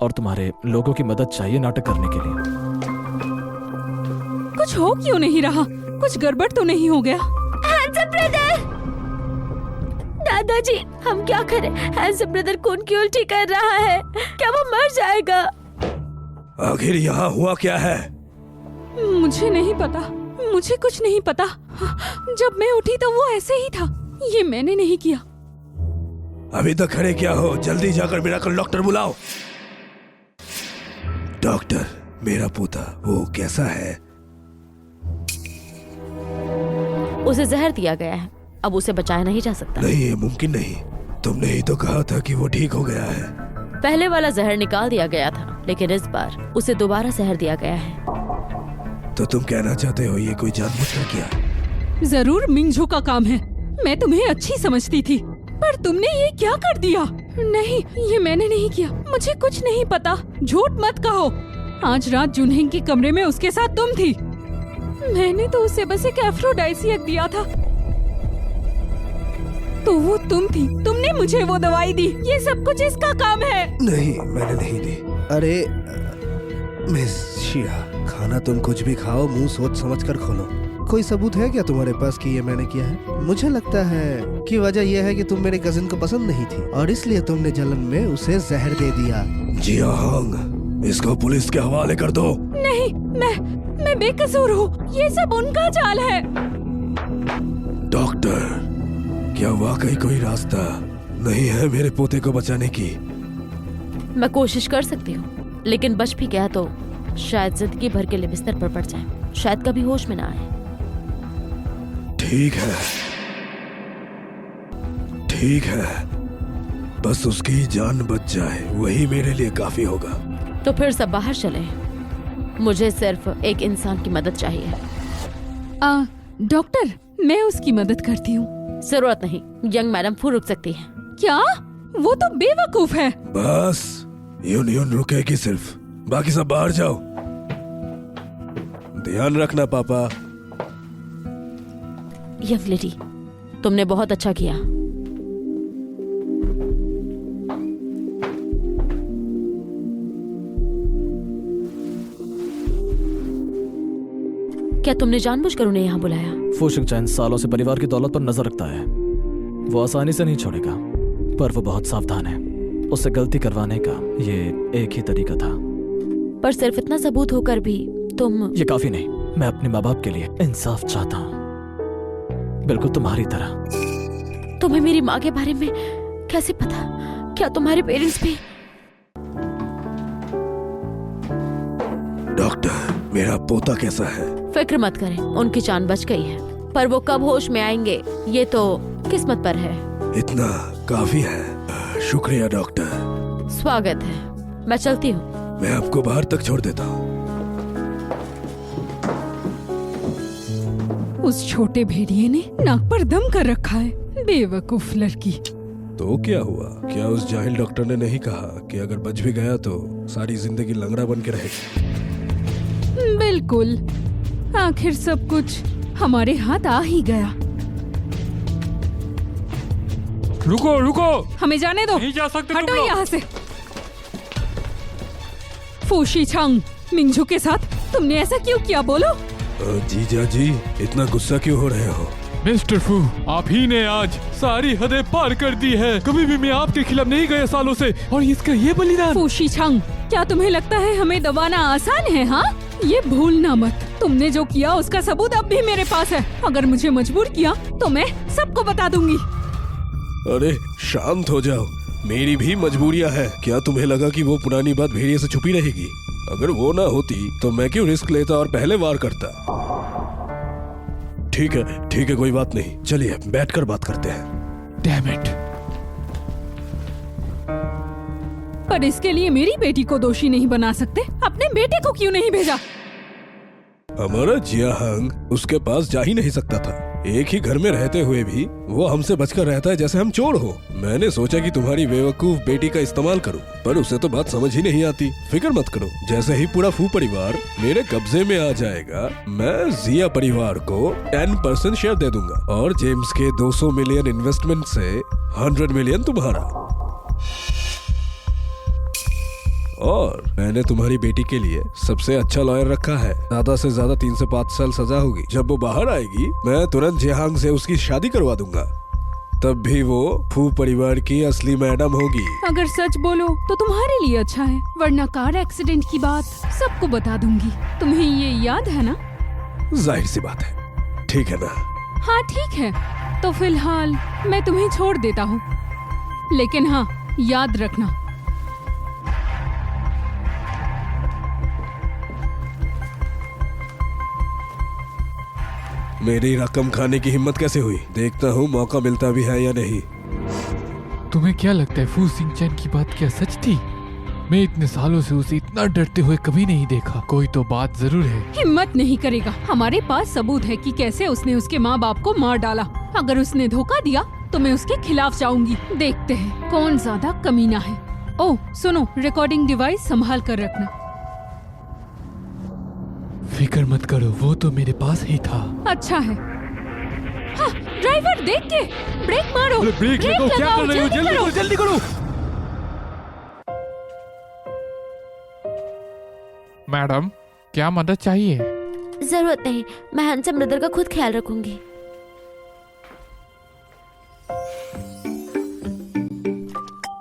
और तुम्हारे लोगों की मदद चाहिए नाटक करने के लिए। कुछ हो क्यों नहीं रहा? कुछ गड़बड़ तो नहीं हो गया? Handsome brother! दादाजी, हम क्या करें? हैंडसम ब्रदर खून की उल्टी कर रहा है। क्या वो मर जाएगा? आखिर यहाँ हुआ क्या है? मुझे नहीं पता, मुझे कुछ नहीं पता। जब मैं उठी तो वो ऐसे ही था। ये मैंने नहीं किया। अभी तक खड़े क्या हो? जल्दी जाकर मिरेकल डॉक्टर बुलाओ। डॉक्टर, मेरा पोता वो कैसा है? उसे जहर दिया गया है, अब उसे बचाया नहीं जा सकता। नहीं, ये मुमकिन नहीं। तुमने ही तो कहा था कि वो ठीक हो गया है। पहले वाला जहर निकाल दिया गया था, लेकिन इस बार उसे दोबारा जहर दिया गया है। तो तुम कहना चाहते हो ये कोई जानबूझकर किया? जरूर मिंगजू का काम है। मैं तुम्हें अच्छी समझती थी, पर तुमने ये क्या कर दिया? नहीं, ये मैंने नहीं किया। मुझे कुछ नहीं पता। झूठ मत कहो। आज रात जुनहिंग के कमरे में उसके साथ तुम थी। मैंने तो उसे बस एक एफ्रोडाइसियक दिया था, तो वो तुम थी। तुमने मुझे वो दवाई दी। ये सब कुछ इसका काम है। नहीं, मैंने नहीं दी। अरे मिस शिया, खाना तुम कुछ भी खाओ, मुंह सोच समझ कर खोलो। कोई सबूत है क्या तुम्हारे पास कि ये मैंने किया है? मुझे लगता है कि वजह यह है कि तुम मेरे कजिन को पसंद नहीं थी और इसलिए तुमने जलन में उसे जहर दे दिया। जियांग, इसको पुलिस के हवाले कर दो। नहीं, मैं बेकसूर हूँ। ये सब उनका चाल है। डॉक्टर, क्या वाकई कोई रास्ता नहीं है मेरे पोते को बचाने की? मैं कोशिश कर सकती हूँ, लेकिन बच भी गया तो शायद जिंदगी भर के लिए बिस्तर पर पड़ जाए, शायद कभी होश में ना आए। ठीक है, ठीक है, बस उसकी जान बच जाए वही मेरे लिए काफी होगा। तो फिर सब बाहर चले। मुझे सिर्फ एक इंसान की मदद चाहिए। डॉक्टर, मैं उसकी मदद करती हूँ। जरूरत नहीं, यंग मैडम फू रुक सकती है। क्या? वो तो बेवकूफ है। बस यून रुकेगी सिर्फ, बाकी सब बाहर जाओ। ध्यान रखना पापा। यंग लेडी, तुमने बहुत अच्छा किया। क्या तुमने जानबूझकर उन्हें यहाँ बुलाया? फू शिंगचैन सालों से परिवार की दौलत पर नजर रखता है। वो आसानी से नहीं छोड़ेगा, पर वो बहुत सावधान है। उससे गलती करवाने का ये एक ही तरीका था। पर सिर्फ इतना सबूत होकर भी तुम... ये काफी नहीं। मैं अपने माँ बाप के लिए इंसाफ चाहता हूँ, बिल्कुल तुम्हारी तरह। तुम्हें मेरी माँ के बारे में कैसे पता? क्या तुम्हारे पेरेंट्स भी... डॉक्टर, मेरा पोता कैसा है? फिक्र मत करें, उनकी जान बच गई है, पर वो कब होश में आएंगे ये तो किस्मत पर है। इतना काफी है। शुक्रिया डॉक्टर। स्वागत है, मैं चलती हूँ। मैं आपको बाहर तक छोड़ देता हूँ। उस छोटे भेड़िए ने नाक पर दम कर रखा है। बेवकूफ लड़की। तो क्या हुआ? क्या उस जाहिल डॉक्टर ने नहीं कहा कि अगर बच भी गया तो सारी जिंदगी लंगड़ा बन के रहेगा? बिल्कुल, आखिर सब कुछ हमारे हाथ आ ही गया। रुको रुको, हमें जाने दो। नहीं जा सकते तुम हटो लोग। यहाँ से। फू शिचांग, मिंगजू के साथ तुमने ऐसा क्यों किया? बोलो। जीजा जी, इतना गुस्सा क्यों हो रहे हो? मिस्टर फू, आप ही ने आज सारी हदें पार कर दी है। कभी भी मैं आपके खिलाफ नहीं गया सालों से, और इसका ये बलिदान। फू शिचांग, क्या तुम्हें लगता है हमें दबाना आसान है? हाँ, ये भूलना मत, तुमने जो किया उसका सबूत अब भी मेरे पास है। अगर मुझे मजबूर किया तो मैं सबको बता दूंगी। अरे शांत हो जाओ, मेरी भी मजबूरियां हैं। क्या तुम्हें लगा कि वो पुरानी बात भेड़िए से छुपी रहेगी? अगर वो ना होती तो मैं क्यों रिस्क लेता और पहले वार करता? ठीक है, कोई बात नहीं। चलिए बैठकर बात करते हैं। Damn it. पर इसके लिए मेरी बेटी को दोषी नहीं बना सकते। अपने बेटे को क्यों नहीं भेजा? हमारा जियांग उसके पास जा ही नहीं सकता था। एक ही घर में रहते हुए भी वो हमसे बचकर रहता है जैसे हम चोर हो। मैंने सोचा कि तुम्हारी बेवकूफ बेटी का इस्तेमाल करूं, पर उसे तो बात समझ ही नहीं आती। फिक्र मत करो, जैसे ही पूरा फू परिवार मेरे कब्जे में आ जाएगा, मैं जिया परिवार को 10% शेयर दे दूंगा और जेम्स के 200 मिलियन इन्वेस्टमेंट से 100 मिलियन तुम्हारा। और मैंने तुम्हारी बेटी के लिए सबसे अच्छा लॉयर रखा है। ज्यादा से ज्यादा 3 से 5 साल सजा होगी। जब वो बाहर आएगी मैं तुरंत जियांग से उसकी शादी करवा दूंगा। तब भी वो फू परिवार की असली मैडम होगी। अगर सच बोलो तो तुम्हारे लिए अच्छा है, वरना कार एक्सीडेंट की बात सबको बता दूंगी। तुम्हें ये याद है ना? जाहिर सी बात है, ठीक है ना? हाँ ठीक है, तो फिलहाल मैं तुम्हें छोड़ देता हूँ, लेकिन हाँ याद रखना, मेरी रकम खाने की हिम्मत कैसे हुई? देखता हूँ मौका मिलता भी है या नहीं। तुम्हें क्या लगता है फू शिंगचैन की बात क्या सच थी? मैं इतने सालों से उसे इतना डरते हुए कभी नहीं देखा। कोई तो बात जरूर है। हिम्मत नहीं करेगा। हमारे पास सबूत है कि कैसे उसने उसके माँ बाप को मार डाला। अगर उसने धोखा दिया तो मैं उसके खिलाफ जाऊंगी। देखते हैं कौन ज्यादा कमीना है। ओह सुनो, रिकॉर्डिंग डिवाइस संभाल कर रखना। फिक्र मत करो, वो तो मेरे पास ही था। अच्छा है। हाँ, ड्राइवर देख के ब्रेक मारो। ब्रेक लगाओ, क्या कर रही हो? जल्दी करो, जल्दी करो। मैडम, क्या मदद चाहिए? जरूरत नहीं, मैं हैंडसम ब्रदर का खुद ख्याल रखूंगी।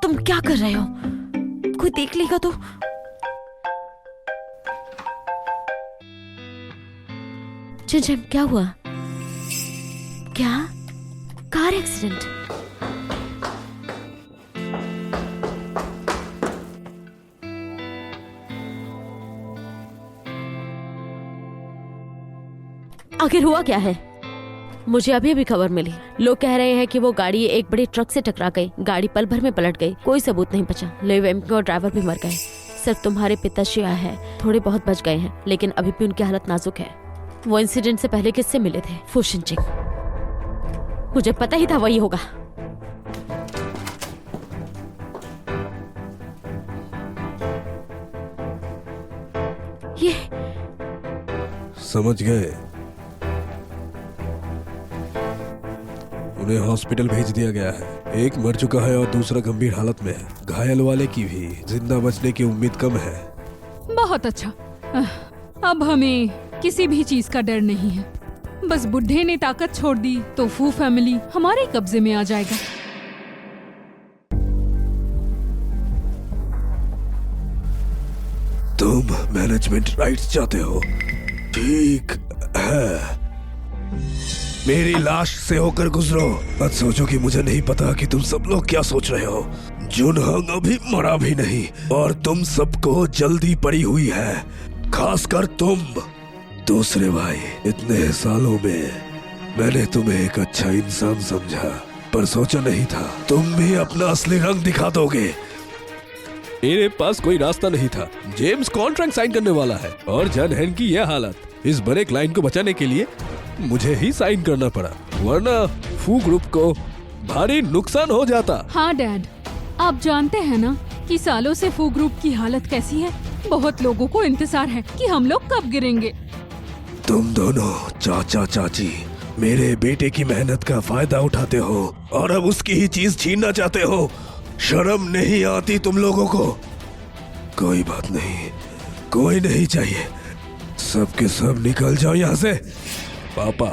तुम क्या कर रहे हो? कोई देख लेगा तो। चिंचन, क्या हुआ? क्या? Car accident? आखिर हुआ क्या है? मुझे अभी अभी खबर मिली। लोग कह रहे हैं कि वो गाड़ी एक बड़े ट्रक से टकरा गई। गाड़ी पल भर में पलट गई। कोई सबूत नहीं बचा। लिव एमके और ड्राइवर भी मर गए। सिर्फ तुम्हारे पिताश्री आए हैं, थोड़े बहुत बच गए हैं, लेकिन अभी भी उनकी हालत नाजुक है। वो इंसिडेंट से पहले किससे मिले थे? फू शिनचिंग। मुझे पता ही था वही होगा। ये समझ गए। उन्हें हॉस्पिटल भेज दिया गया है। एक मर चुका है और दूसरा गंभीर हालत में है। घायल वाले की भी जिंदा बचने की उम्मीद कम है। बहुत अच्छा। अब हमें किसी भी चीज का डर नहीं है। बस बुढ़े ने ताकत छोड़ दी तो फू फैमिली हमारे कब्जे में आ जाएगा। तुम मैनेजमेंट राइट्स चाहते हो? ठीक है, मेरी लाश से होकर गुजरो। मत सोचो कि मुझे नहीं पता कि तुम सब लोग क्या सोच रहे हो। जुनहंग अभी मरा भी नहीं और तुम सबको जल्दी पड़ी हुई है, खासकर तुम। दूसरे भाई, इतने सालों में मैंने तुम्हें एक अच्छा इंसान समझा, पर सोचा नहीं था तुम भी अपना असली रंग दिखा दोगे। मेरे पास कोई रास्ता नहीं था। जेम्स कॉन्ट्रैक्ट साइन करने वाला है और जनहन की यह हालत। इस बड़े क्लाइंट को बचाने के लिए मुझे ही साइन करना पड़ा, वरना फू ग्रुप को भारी नुकसान हो जाता। हाँ डैड, आप जानते हैं ना कि सालों से फू ग्रुप की हालत कैसी है। बहुत लोगों को इंतजार है कि हम लोग कब गिरेंगे। तुम दोनों चाचा चाची मेरे बेटे की मेहनत का फायदा उठाते हो और अब उसकी ही चीज छीनना चाहते हो। शर्म नहीं आती तुम लोगों को? कोई बात नहीं, कोई नहीं चाहिए। सबके सब निकल जाओ यहाँ से। पापा,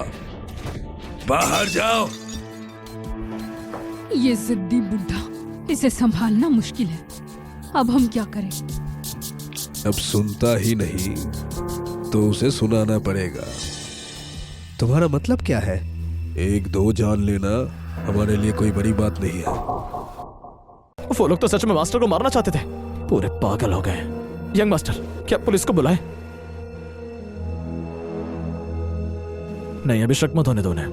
बाहर जाओ। ये जिद्दी बुढ़ा, इसे संभालना मुश्किल है। अब हम क्या करें? अब सुनता ही नहीं तो उसे सुनाना पड़ेगा। तुम्हारा मतलब क्या है? एक दो जान लेना हमारे लिए कोई बड़ी बात नहीं है। वो लोग तो सच में मास्टर को मारना चाहते थे। पूरे पागल हो गए। यंग मास्टर, क्या पुलिस को बुलाए? नहीं, अभी शक मत होने दो उन्हें।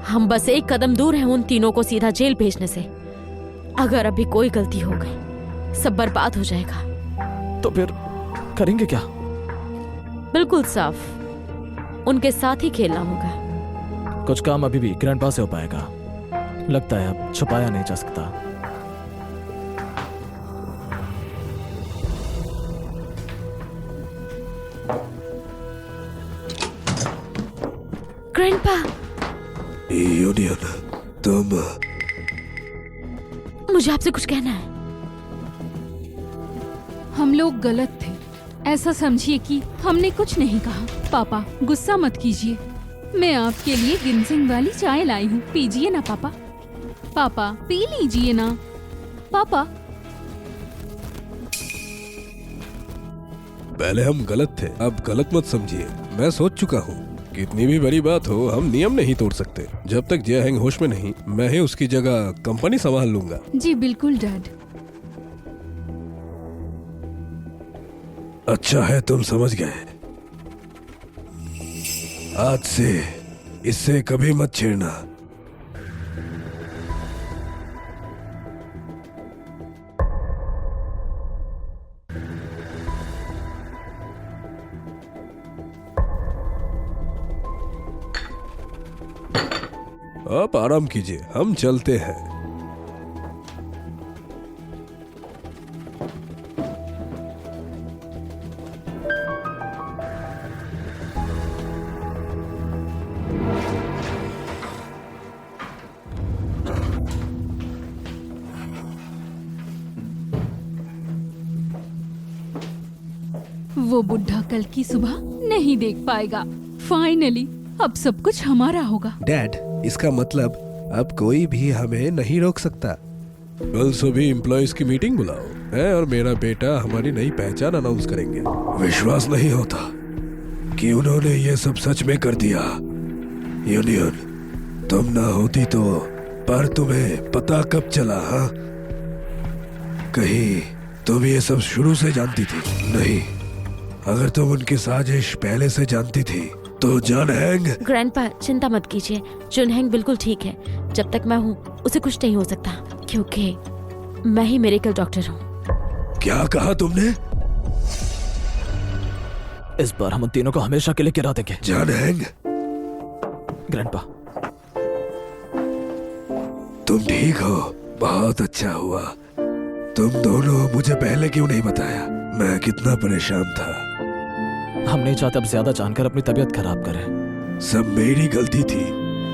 हम बस एक कदम दूर हैं उन तीनों को सीधा जेल भेजने से। अगर अभी कोई गलती हो गई, सब बर्बाद हो जाएगा। तो फिर करेंगे क्या? बिल्कुल साफ, उनके साथ ही खेलना होगा। कुछ काम अभी भी ग्रैंडपा से हो पाएगा। लगता है अब छुपाया नहीं जा सकता। ग्रैंडपा, यूनियन, तुम मुझे आपसे कुछ कहना है। हम लोग गलत थे। ऐसा समझिए कि हमने कुछ नहीं कहा। पापा, गुस्सा मत कीजिए। मैं आपके लिए गिनसिंग वाली चाय लाई हूँ, पीजिए ना पापा। पापा, पी लीजिए ना पापा। पहले हम गलत थे, अब गलत मत समझिए। मैं सोच चुका हूँ, कितनी भी बड़ी बात हो हम नियम नहीं तोड़ सकते। जब तक जियाहेंग होश में नहीं, मैं ही उसकी जगह कंपनी संभाल लूंगा। जी बिल्कुल डैड। अच्छा है तुम समझ गए। आज से इससे कभी मत छेड़ना। आप आराम कीजिए, हम चलते हैं। वो बुढ़ा कल की सुबह नहीं देख पाएगा। फाइनली अब सब कुछ हमारा होगा। डैड, इसका मतलब अब कोई भी हमें नहीं रोक सकता। कल सभी एम्प्लॉयज की मीटिंग बुलाओ। मैं और मेरा बेटा हमारी नई पहचान अनाउंस करेंगे। विश्वास नहीं होता कि उन्होंने ये सब सच में कर दिया। यूनियन, तुम ना होती तो, पर तुम्हें पता कब चला? हाँ, कहीं तुम ये सब शुरू से जानती थी? नहीं, अगर तुम उनकी साजिश पहले से जानती थी तो जुनहेंग। ग्रैंडपा, चिंता मत कीजिए, जुनहेंग बिल्कुल ठीक है। जब तक मैं हूँ उसे कुछ नहीं हो सकता, क्योंकि मैं ही मिरेकल डॉक्टर हूँ। क्या कहा तुमने? इस बार हम उन तीनों को हमेशा के लिए गिरा देंगे। जुनहेंग, ग्रैंडपा, तुम ठीक हो? बहुत अच्छा हुआ। तुम दोनों मुझे पहले क्यों नहीं बताया? मैं कितना परेशान था। हम नहीं चाहते अब ज्यादा जानकर अपनी तबीयत खराब करें। सब मेरी गलती थी।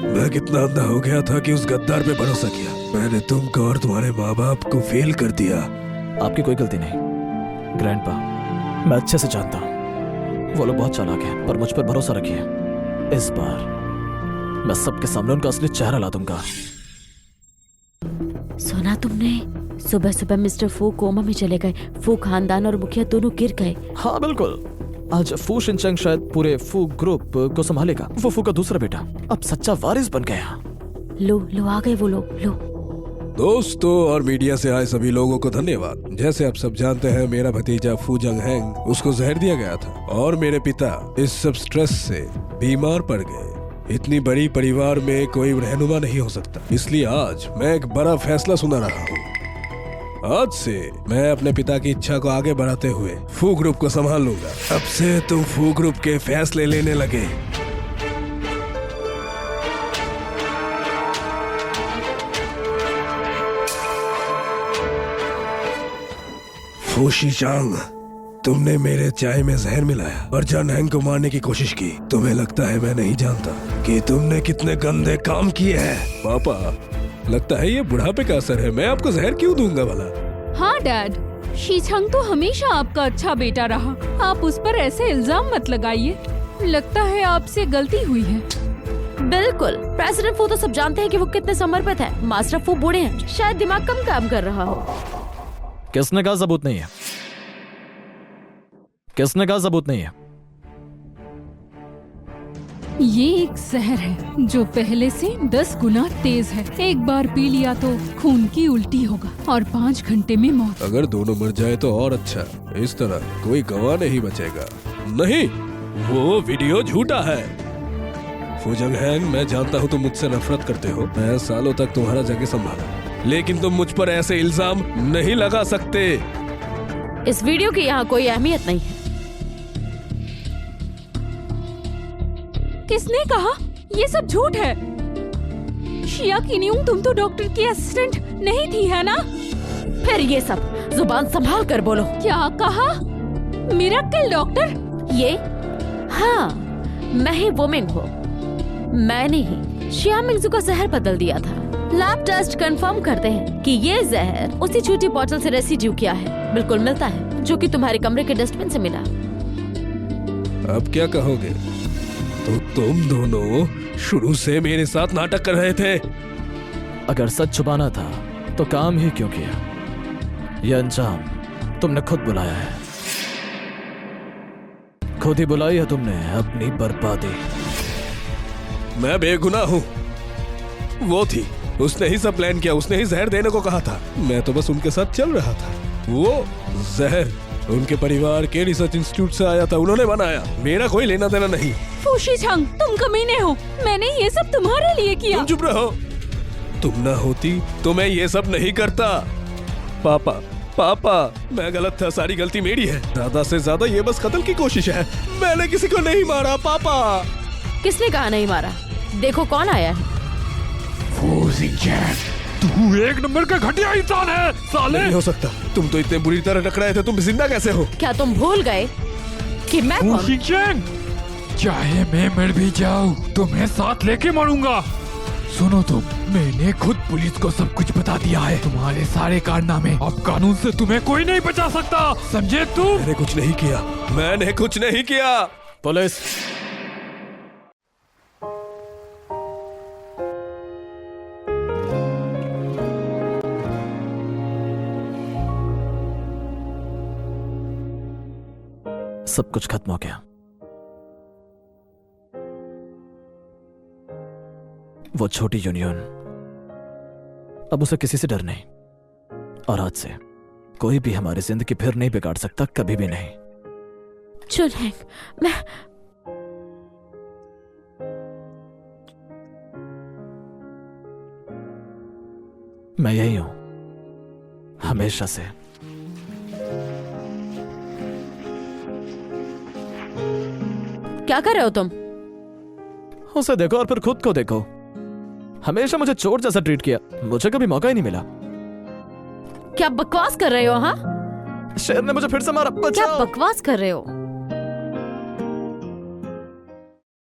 मैं कितना अंधा हो गया था कि उस गद्दार पे भरोसा किया। मैंने तुमको और तुम्हारे माँ बाप को फेल कर दिया। आपकी कोई गलती नहीं ग्रैंडपा, मैं अच्छे से जानता हूँ वो लोग बहुत चालाक हैं, पर मुझ पर भरोसा रखिए। इस बार मैं सबके सामने उनका असली चेहरा ला दूंगा। सुना तुमने? सुबह सुबह मिस्टर फू कोमा में चले गए। फू खानदान और मुखिया दोनों गिर गए। हाँ बिल्कुल, आज फू शिनचैंग शायद पूरे फू ग्रुप को संभालेगा। वो फू का दूसरा बेटा अब सच्चा वारिस बन गया। लो लो, आ गए वो लोग। लो दोस्तों और मीडिया से आए सभी लोगों को धन्यवाद। जैसे आप सब जानते हैं, मेरा भतीजा फू जंगहेंग, उसको जहर दिया गया था और मेरे पिता इस सब स्ट्रेस से बीमार पड़ गए। इतनी बड़ी परिवार में कोई रहनुमा नहीं हो सकता, इसलिए आज मैं एक बड़ा फैसला सुना रहा हूँ। आज से मैं अपने पिता की इच्छा को आगे बढ़ाते हुए फू ग्रुप को संभाल लूंगा। अब से तुम फू ग्रुप के फैसले लेने लगे। फू शिचांग, तुमने मेरे चाय में जहर मिलाया और जुनहेंग को मारने की कोशिश की। तुम्हें लगता है मैं नहीं जानता कि तुमने कितने गंदे काम किए हैं? पापा, लगता है ये बुढ़ापे का असर है। मैं आपको जहर क्यों दूंगा भला? हाँ डैड, शीचंग तो हमेशा आपका अच्छा बेटा रहा। आप उस पर ऐसे इल्जाम मत लगाइए। लगता है आपसे गलती हुई है। बिल्कुल, प्रेसिडेंट फू तो सब जानते हैं कि वो कितने समर्पित हैं। मास्टर फू बूढ़े हैं, शायद दिमाग कम काम कर रहा हो। किसने कहा सबूत नहीं है? किसने कहा सबूत नहीं है? ये एक जहर है जो पहले से 10 गुना तेज है। एक बार पी लिया तो खून की उल्टी होगा और 5 घंटे में मौत। अगर दोनों मर जाए तो और अच्छा। इस तरह कोई गवाह नहीं बचेगा। नहीं, वो वीडियो झूठा है। फू जंगहेंग, मैं जानता हूँ तुम मुझसे नफरत करते हो। मैं सालों तक तुम्हारा जगह संभाला, लेकिन तुम मुझ पर ऐसे इल्जाम नहीं लगा सकते। इस वीडियो की यहाँ कोई अहमियत नहीं है। किसने कहा? ये सब झूठ है। शिया किन्यूंग, तुम तो डॉक्टर की असिस्टेंट नहीं थी, है ना? फिर ये सब जुबान संभाल कर बोलो। क्या कहा? Miracle doctor? ये हाँ, मैं ही वुमेन हूँ। मैंने ही शिया मिंगजू का जहर बदल दिया था। लैब टेस्ट कंफर्म करते हैं कि ये जहर उसी छोटी बोतल से रेसिड्यू किया है, बिल्कुल मिलता है, जो कि तुम्हारे कमरे के डस्टबिन से मिला। अब क्या कहोगे? तो तुम दोनों शुरू से मेरे साथ नाटक कर रहे थे। अगर सच छुपाना था तो काम ही क्यों किया? यह अंजाम तुमने खुद बुलाया है। खुद ही बुलाई है तुमने अपनी बर्बादी। मैं बेगुनाह हूँ। वो थी, उसने ही सब प्लान किया, उसने ही जहर देने को कहा था। मैं तो बस उनके साथ चल रहा था। वो जहर उनके परिवार के रिसर्च इंस्टीट्यूट से आया था, उन्होंने बनाया। मेरा कोई लेना देना नहीं। फू शिचांग, तुम कमीने हो। मैंने ये सब तुम्हारे लिए किया। तुम चुप रहो। तुम ना होती तो मैं ये सब नहीं करता। पापा, पापा, मैं गलत था, सारी गलती मेरी है। ज्यादा से ज्यादा ये बस कत्ल की कोशिश है। मैंने किसी को नहीं मारा। पापा, किसने कहा नहीं मारा? देखो कौन आया है। फू शिनचैंग, तू एक नंबर का घटिया इंसान है साले। नहीं हो सकता, तुम तो इतने बुरी तरह टकराए थे, तुम जिंदा कैसे हो? क्या तुम भूल गए कि मैं फू कौन? शिनचैंग, चाहे मैं मर भी जाऊं, तुम्हें साथ लेके मरूंगा। सुनो तुम, मैंने खुद पुलिस को सब कुछ बता दिया है, तुम्हारे सारे कारनामे। अब कानून से तुम्हें कोई नहीं बचा सकता, समझे तुम? मैंने कुछ नहीं किया, मैंने कुछ नहीं किया। पुलिस। सब कुछ खत्म हो गया। वो छोटी यूनियन, अब उसे किसी से डर नहीं, और आज से कोई भी हमारी जिंदगी फिर नहीं बिगाड़ सकता, कभी भी नहीं। चुनहेंग, मैं यही हूं हमेशा से। क्या कर रहे हो तुम? उसे देखो और फिर खुद को देखो। हमेशा मुझे चोर जैसा ट्रीट किया, मुझे कभी मौका ही नहीं मिला। क्या बकवास कर रहे हो? हाँ, शेर ने मुझे फिर से मारा। क्या बकवास कर रहे हो?